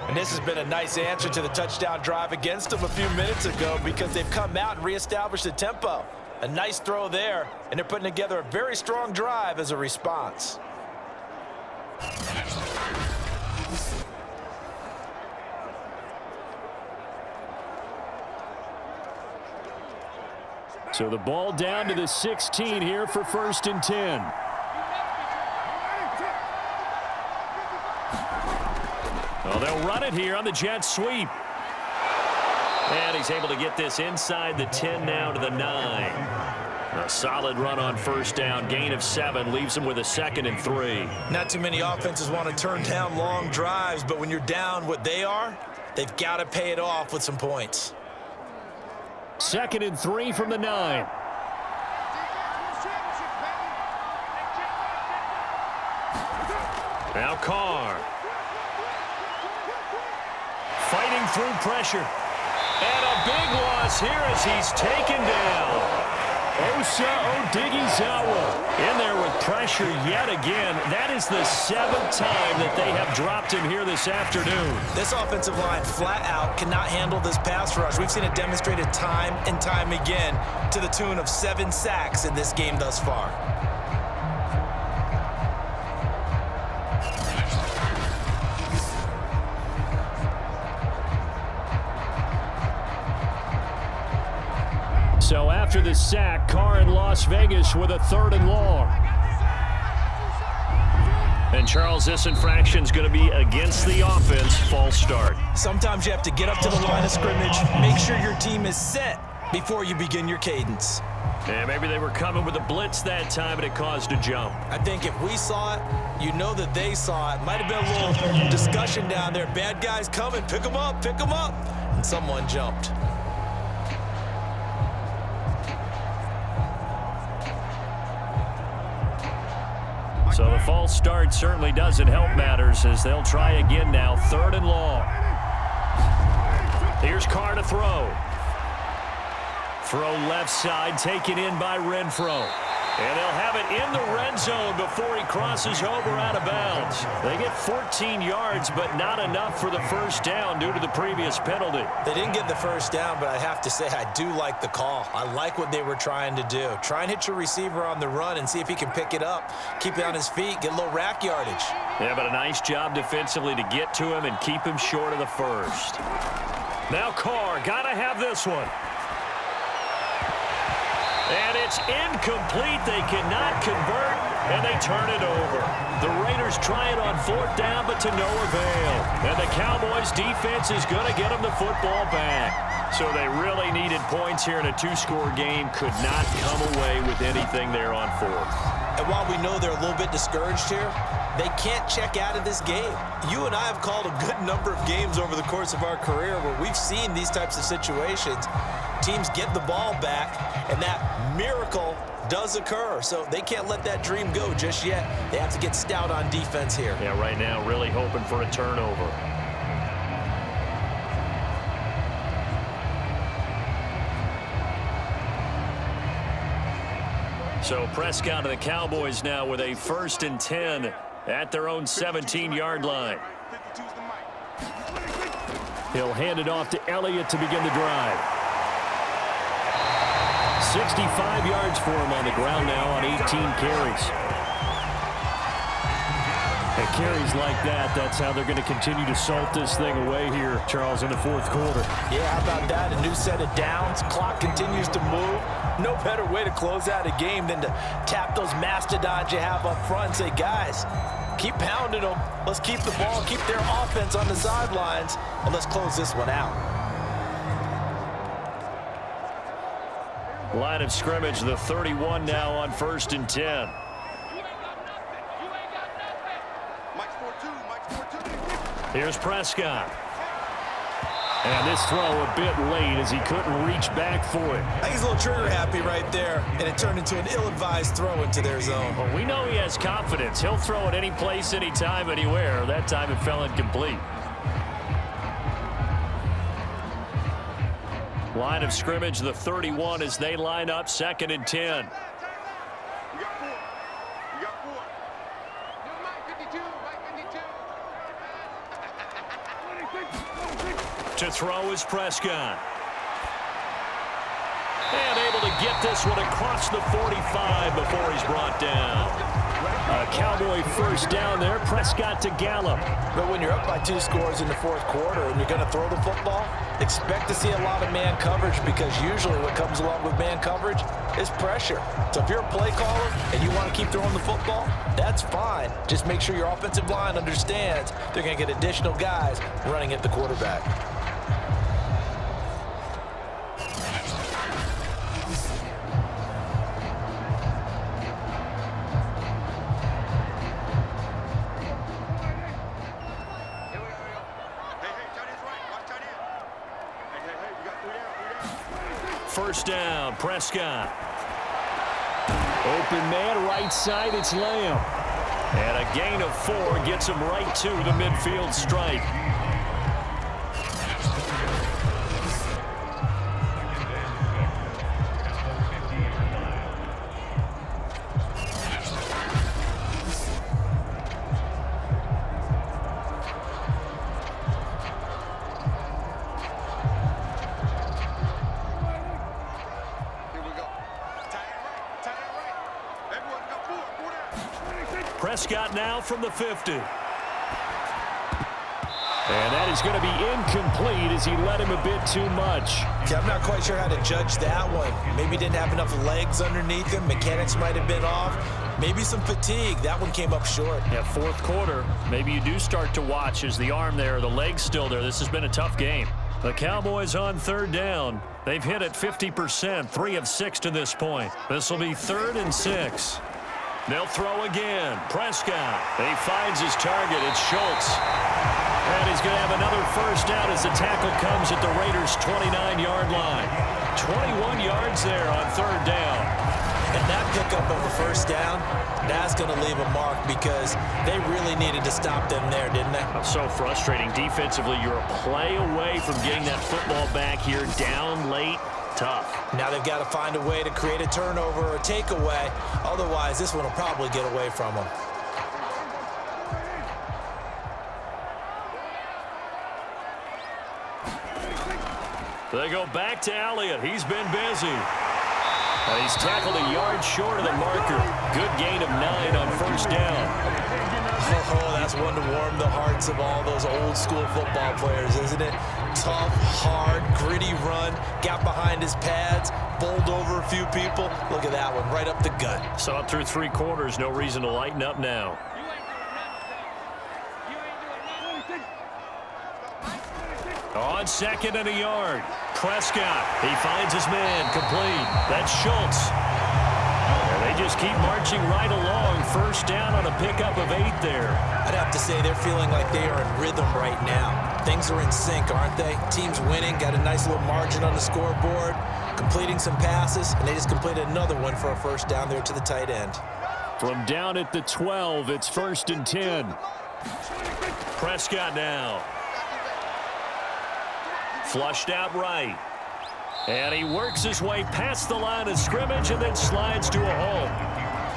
[SPEAKER 3] And this has been a nice answer to the touchdown drive against them a few minutes ago because they've come out and reestablished the tempo. A nice throw there, and they're putting together a very strong drive as a response.
[SPEAKER 2] So the ball down to the 16 here for 1st and 10. Well, they'll run it here on the jet sweep. And he's able to get this inside the 10 now to the 9. A solid run on 1st down, gain of 7, leaves him with a 2nd and 3.
[SPEAKER 7] Not too many offenses want to turn down long drives, but when you're down what they are, they've got to pay it off with some points.
[SPEAKER 2] 2nd and 3 from the 9. Now Carr. Fighting through pressure. And a big loss here as he's taken down. Osa Odighizuwa in there with pressure yet again. That is the 7th time that they have dropped him here this afternoon.
[SPEAKER 7] This offensive line flat out cannot handle this pass rush. We've seen it demonstrated time and time again to the tune of 7 sacks in this game thus far.
[SPEAKER 2] So after the sack, Carr in Las Vegas with a 3rd and long. And Charles, this infraction is going to be against the offense. False start.
[SPEAKER 7] Sometimes you have to get up to the line of scrimmage, make sure your team is set before you begin your cadence.
[SPEAKER 2] Yeah, maybe they were coming with a blitz that time and it caused a jump.
[SPEAKER 7] I think if we saw it, you know that they saw it. Might have been a little discussion down there. Bad guys coming, pick them up, and someone jumped.
[SPEAKER 2] So the false start certainly doesn't help matters as they'll try again now. 3rd and long. Here's Carr to throw. Throw left side, taken in by Renfro. And they'll have it in the red zone before he crosses over out of bounds. They get 14 yards, but not enough for the first down due to the previous penalty.
[SPEAKER 3] They didn't get the first down, but I have to say I do like the call. I like what they were trying to do. Try and hit your receiver on the run and see if he can pick it up. Keep it on his feet, get a little rack yardage.
[SPEAKER 2] Yeah, but a nice job defensively to get to him and keep him short of the first. Now Carr, got to have this one. And it's incomplete. They cannot convert, and they turn it over. The Raiders try it on fourth down, but to no avail. And the Cowboys defense is going to get them the football back. So they really needed points here in a two-score game. Could not come away with anything there on fourth.
[SPEAKER 3] And while we know they're a little bit discouraged here, they can't check out of this game. You and I have called a good number of games over the course of our career where we've seen these types of situations. Teams get the ball back, and that miracle does occur. So they can't let that dream go just yet. They have to get stout on defense here.
[SPEAKER 2] Yeah, right now really hoping for a turnover. So Prescott and the Cowboys now with a 1st and 10 at their own 17-yard line. He'll hand it off to Elliott to begin the drive. 65 yards for him on the ground now on 18 carries. And carries like that, that's how they're going to continue to salt this thing away here, Charles, in the fourth quarter.
[SPEAKER 3] Yeah, how about that? A new set of downs. Clock continues to move. No better way to close out a game than to tap those mastodons you have up front and say, guys, keep pounding them. Let's keep the ball, keep their offense on the sidelines, and let's close this one out.
[SPEAKER 2] Line of scrimmage, the 31 now on 1st and 10. Here's Prescott. And this throw a bit late as he couldn't reach back for it.
[SPEAKER 3] I think he's a little trigger happy right there, and it turned into an ill-advised throw into their zone.
[SPEAKER 2] Well, we know he has confidence. He'll throw it any place, anytime, anywhere. That time it fell incomplete. Line of scrimmage, the 31 as they line up 2nd and 10. To throw is Prescott. And able to get this one across the 45 before he's brought down. A Cowboy first down there. Prescott to Gallup.
[SPEAKER 3] But when you're up by 2 scores in the fourth quarter and you're going to throw the football, expect to see a lot of man coverage, because usually what comes along with man coverage is pressure. So if you're a play caller and you want to keep throwing the football, that's fine. Just make sure your offensive line understands they're going to get additional guys running at the quarterback.
[SPEAKER 2] First down, Prescott. Open man, right side, it's Lamb. And a gain of 4 gets him right to the midfield stripe. Prescott now from the 50. And that is going to be incomplete as he led him a bit too much.
[SPEAKER 3] Yeah, I'm not quite sure how to judge that one. Maybe didn't have enough legs underneath him. Mechanics might have been off. Maybe some fatigue. That one came up short.
[SPEAKER 2] Yeah, fourth quarter. Maybe you do start to watch as the arm there, the leg's still there. This has been a tough game. The Cowboys on 3rd down. They've hit at 50%, 3 of 6 to this point. This will be 3rd and 6. They'll throw again. Prescott. He finds his target. It's Schultz. And he's going to have another first down as the tackle comes at the Raiders' 29-yard line. 21 yards there on 3rd down.
[SPEAKER 3] And that pickup of the first down, that's going to leave a mark, because they really needed to stop them there, didn't they?
[SPEAKER 2] So frustrating. Defensively, you're a play away from getting that football back here down late.
[SPEAKER 5] Tough.
[SPEAKER 3] Now they've got to find a way to create a turnover or a takeaway. Otherwise, this one will probably get away from them.
[SPEAKER 5] They go back to Elliott. He's been busy. And he's tackled a yard short of the marker. Good gain of 9 on first down.
[SPEAKER 3] Oh, that's one to warm the hearts of all those old school football players, isn't it? Tough, hard, gritty run, got behind his pads, bowled over a few people. Look at that one, right up the gut.
[SPEAKER 5] Saw it through 3 quarters, no reason to lighten up now. On 2nd and a yard. Prescott, he finds his man, complete. That's Schultz. And they just keep marching right along. First down on a pickup of 8 there.
[SPEAKER 3] I'd have to say they're feeling like they are in rhythm right now. Things are in sync, aren't they? Team's winning, got a nice little margin on the scoreboard, completing some passes, and they just completed another one for a first down there to the tight end.
[SPEAKER 5] From down at the 12, it's 1st and 10. Prescott now. Flushed out right. And he works his way past the line of scrimmage and then slides to a hole.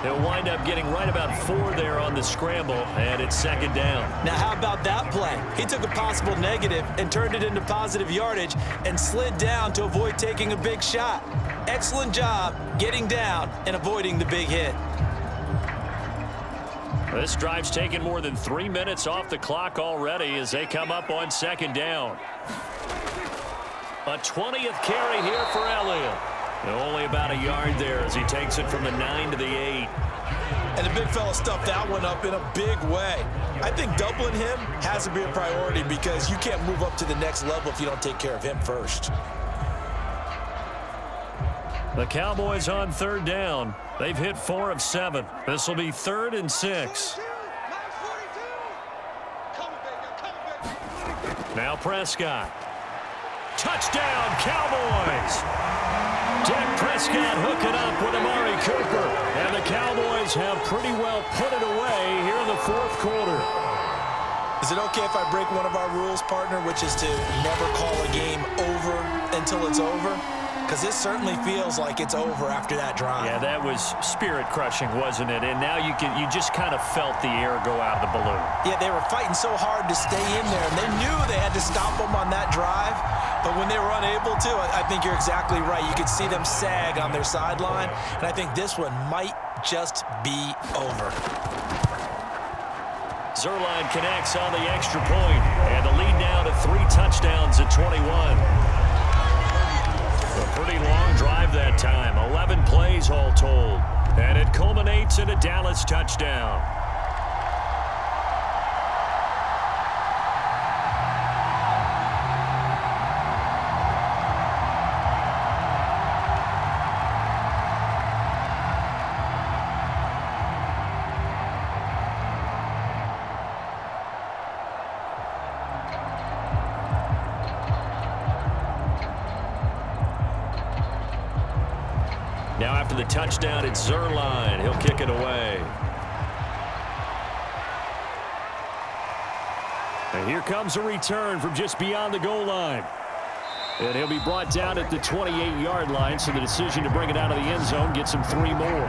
[SPEAKER 5] He'll wind up getting right about 4 there on the scramble, and it's 2nd down.
[SPEAKER 3] Now, how about that play? He took a possible negative and turned it into positive yardage and slid down to avoid taking a big shot. Excellent job getting down and avoiding the big hit.
[SPEAKER 5] This drive's taken more than 3 minutes off the clock already as they come up on 2nd down. A 20th carry here for Elliott. Only about a yard there as he takes it from the 9 to the 8.
[SPEAKER 3] And the big fella stuffed that one up in a big way. I think doubling him has to be a priority because you can't move up to the next level if you don't take care of him first.
[SPEAKER 5] The Cowboys on 3rd down. They've hit 4 of 7. This will be 3rd and 6. Now Prescott. Touchdown, Cowboys! Dak Prescott hooking up with Amari Cooper. And the Cowboys have pretty well put it away here in the 4th quarter.
[SPEAKER 3] Is it okay if I break one of our rules, partner, which is to never call a game over until it's over? Because this certainly feels like it's over after that drive.
[SPEAKER 5] Yeah, that was spirit-crushing, wasn't it? And now you just kind of felt the air go out of the balloon.
[SPEAKER 3] Yeah, they were fighting so hard to stay in there, and they knew they had to stop them on that drive. But when they were unable to, I think you're exactly right. You could see them sag on their sideline, and I think this one might just be over.
[SPEAKER 5] Zuerlein connects on the extra point, and the lead now to 3 touchdowns at 21. A pretty long drive that time, 11 plays all told, and it culminates in a Dallas touchdown. Now after the touchdown, it's Zuerlein. He'll kick it away. And here comes a return from just beyond the goal line. And he'll be brought down at the 28-yard line, so the decision to bring it out of the end zone gets him 3 more.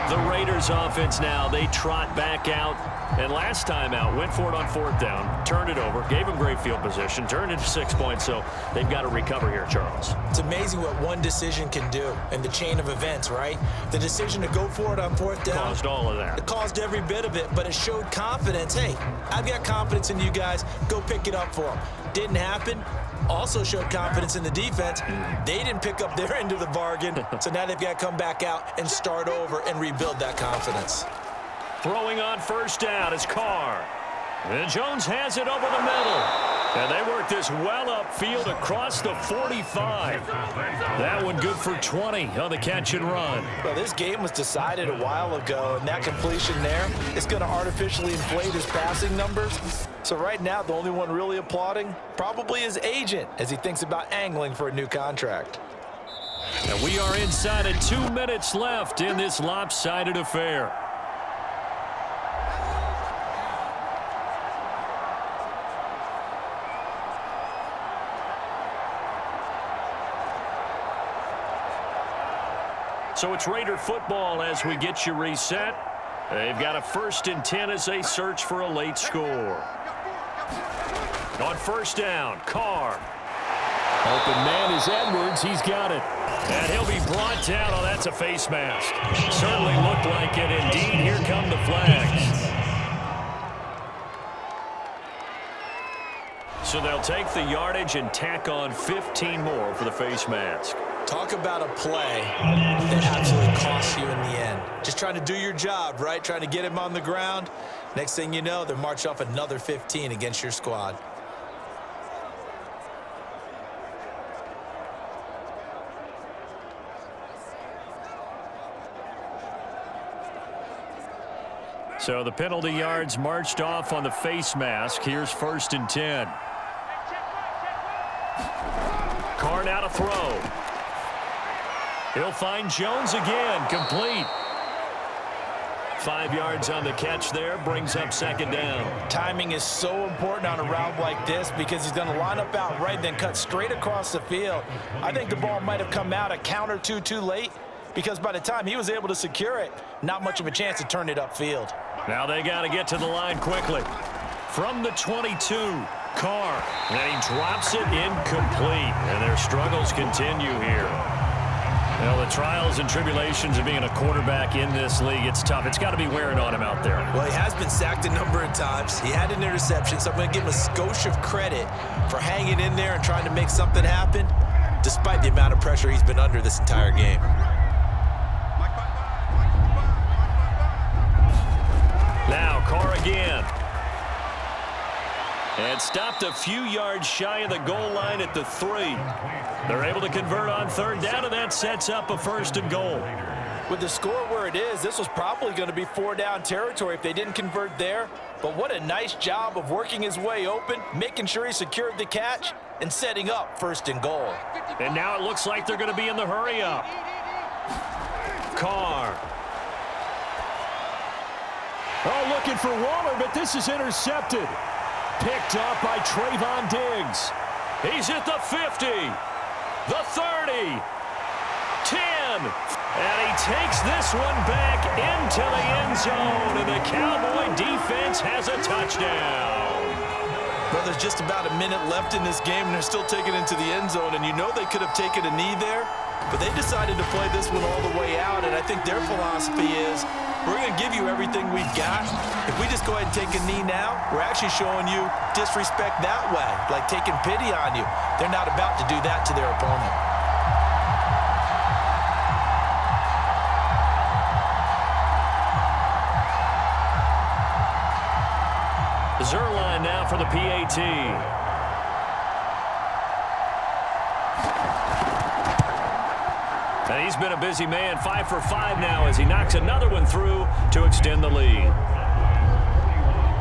[SPEAKER 5] The Raiders offense now, they trot back out. And last time out, went for it on 4th down, turned it over, gave them great field position, turned it to 6 points, so they've got to recover here, Charles.
[SPEAKER 3] It's amazing what one decision can do in the chain of events, right? The decision to go for it on 4th down.
[SPEAKER 5] Caused all of that.
[SPEAKER 3] It caused every bit of it, but it showed confidence. Hey, I've got confidence in you guys. Go pick it up for them. Didn't happen. Also showed confidence in the defense. They didn't pick up their end of the bargain, so now they've got to come back out and start over and rebuild that confidence.
[SPEAKER 5] Throwing on 1st down is Carr. And Jones has it over the middle. And they work this well upfield across the 45. That one good for 20 on the catch and run.
[SPEAKER 3] Well, this game was decided a while ago, and that completion there is going to artificially inflate his passing numbers. So right now, the only one really applauding probably his agent as he thinks about angling for a new contract.
[SPEAKER 5] And we are inside of 2 minutes left in this lopsided affair.
[SPEAKER 2] So it's Raider football as we get you reset. They've got a 1st and 10 as they search for a late score. On 1st down, Carr.
[SPEAKER 5] Open man is Edwards. He's got it.
[SPEAKER 2] And he'll be brought down. Oh, that's a face mask. Certainly looked like it. Indeed, here come the flags. So they'll take the yardage and tack on 15 more for the face mask.
[SPEAKER 7] Talk about a play that absolutely costs you in the end. Just trying to do your job, right? Trying to get him on the ground. Next thing you know, they're march off another 15 against your squad.
[SPEAKER 2] So the penalty yards marched off on the face mask. Here's 1st and 10. Carr now to throw. He'll find Jones again, complete. 5 yards on the catch there, brings up 2nd down.
[SPEAKER 3] Timing is so important on a route like this because he's going to line up out right, then cut straight across the field. I think the ball might have come out a count or two too late because by the time he was able to secure it, not much of a chance to turn it upfield.
[SPEAKER 2] Now they got to get to the line quickly. From the 22, Carr. And he drops it incomplete. And their struggles continue here. Well, the trials and tribulations of being a quarterback in this league, it's tough. It's got to be wearing on him out there.
[SPEAKER 7] Well, he has been sacked a number of times. He had an interception, so I'm going to give him a skosh of credit for hanging in there and trying to make something happen, despite the amount of pressure he's been under this entire game.
[SPEAKER 2] Now, Carr again. And stopped a few yards shy of the goal line at the 3. They're able to convert on 3rd down, and that sets up a 1st and goal.
[SPEAKER 3] With the score where it is, this was probably going to be 4-down territory if they didn't convert there. But what a nice job of working his way open, making sure he secured the catch, and setting up 1st and goal.
[SPEAKER 2] And now it looks like they're going to be in the hurry-up. Carr.
[SPEAKER 5] Oh, looking for Waller, but this is intercepted. Picked off by Trayvon Diggs.
[SPEAKER 2] He's at the 50, the 30, 10. And he takes this one back into the end zone, and the Cowboy defense has a touchdown.
[SPEAKER 7] Well, there's just about a minute left in this game, and they're still taking it into the end zone. And you know they could have taken a knee there, but they decided to play this one all the way out. And I think their philosophy is, we're going to give you everything we've got. If we just go ahead and take a knee now, we're actually showing you disrespect that way, like taking pity on you. They're not about to do that to their opponent.
[SPEAKER 2] Zerline now for the PAT. And he's been a busy man, 5 for 5 now as he knocks another one through to extend the lead.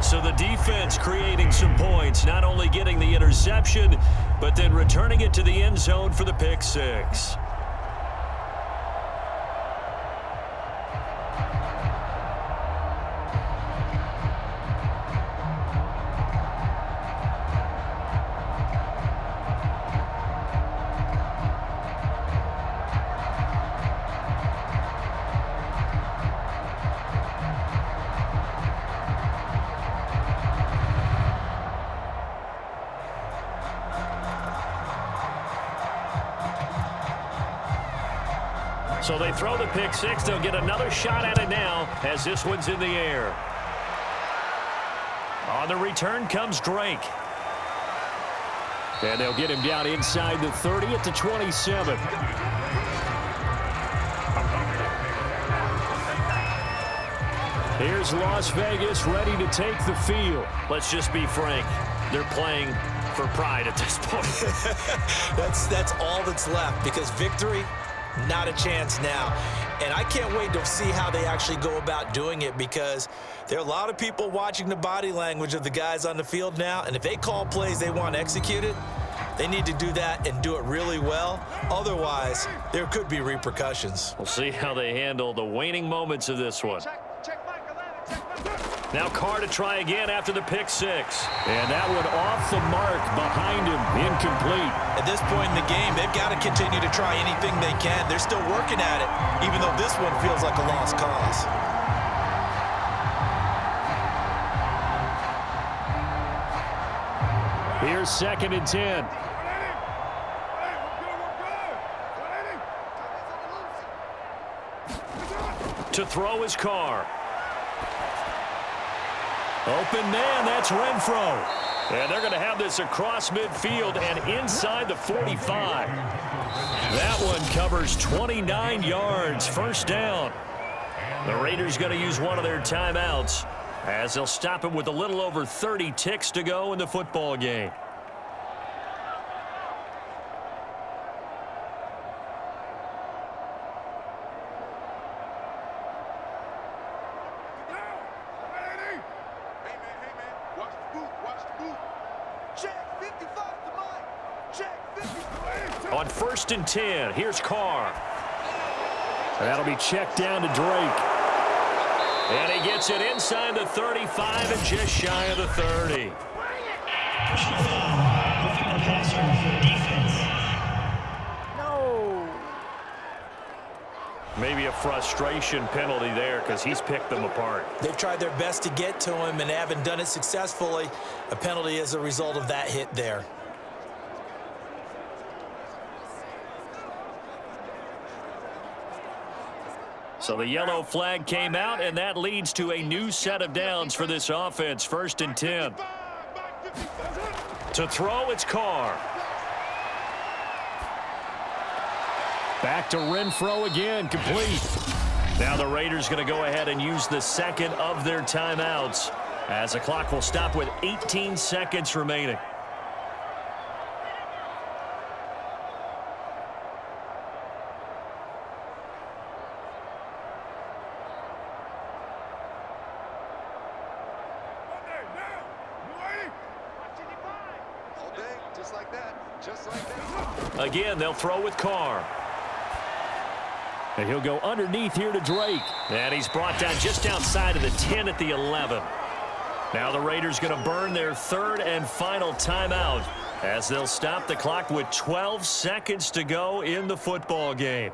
[SPEAKER 2] So the defense creating some points, not only getting the interception, but then returning it to the end zone for the pick 6. So they throw the pick 6. They'll get another shot at it now as this one's in the air. On the return comes Drake. And they'll get him down inside the 30 at the 27. Here's Las Vegas ready to take the field. Let's just be frank. They're playing for pride at this point.
[SPEAKER 7] That's all that's left, because victory, not a chance now. And I can't wait to see how they actually go about doing it, because there are a lot of people watching the body language of the guys on the field now, and if they call plays they want executed, they need to do that and do it really well. Otherwise, there could be repercussions.
[SPEAKER 2] We'll see how they handle the waning moments of this one.
[SPEAKER 8] Check Michael, check Michael.
[SPEAKER 2] Now Carr to try again after the pick six. And that one off the mark behind him. Incomplete.
[SPEAKER 7] At this point in the game, they've got to continue to try anything they can. They're still working at it, even though this one feels like a lost cause.
[SPEAKER 2] Here's 2nd and 10. To throw his Carr. Open man, that's Renfro. And they're going to have this across midfield and inside the 45. That one covers 29 yards, first down. The Raiders going to use one of their timeouts as they'll stop it with a little over 30 ticks to go in the football game. On 1st and 10, here's Carr. That'll be checked down to Drake. And he gets it inside the 35 and just shy of the 30.
[SPEAKER 4] Personal foul. Roughing the passer. Defense.
[SPEAKER 3] No.
[SPEAKER 2] Maybe a frustration penalty there because he's picked them apart.
[SPEAKER 3] They've tried their best to get to him and haven't done it successfully. A penalty as a result of that hit there.
[SPEAKER 2] So the yellow flag came out, and that leads to a new set of downs for this offense. 1st and 10. To throw, it's Carr. Back to Renfro again, complete. Now the Raiders going to go ahead and use the second of their timeouts as the clock will stop with 18 seconds remaining. Again, they'll throw with Carr. And he'll go underneath here to Drake. And he's brought down just outside of the 10 at the 11. Now the Raiders going to burn their 3rd and final timeout as they'll stop the clock with 12 seconds to go in the football game.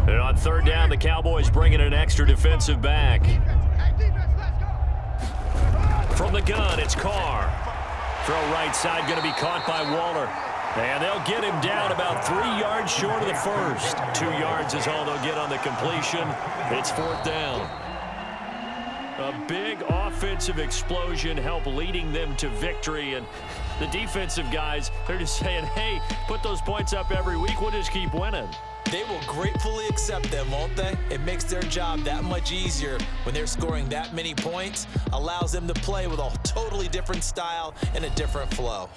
[SPEAKER 2] And on 3rd down, the Cowboys bringing an extra defensive back. From the gun, it's Carr. Throw right side going to be caught by Waller. And they'll get him down about 3 yards short of the first. 2 yards is all they'll get on the completion. It's 4th down. A big offensive explosion helped leading them to victory. And the defensive guys, they're just saying, hey, put those points up every week. We'll just keep winning.
[SPEAKER 3] They will gratefully accept them, won't they? It makes their job that much easier when they're scoring that many points. Allows them to play with a totally different style and a different flow.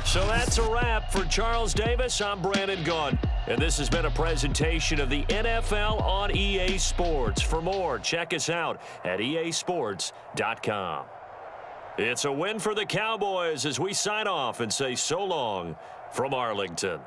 [SPEAKER 2] So that's a wrap for Charles Davis. I'm Brandon Gunn. And this has been a presentation of the NFL on EA Sports. For more, check us out at easports.com. It's a win for the Cowboys as we sign off and say so long from Arlington.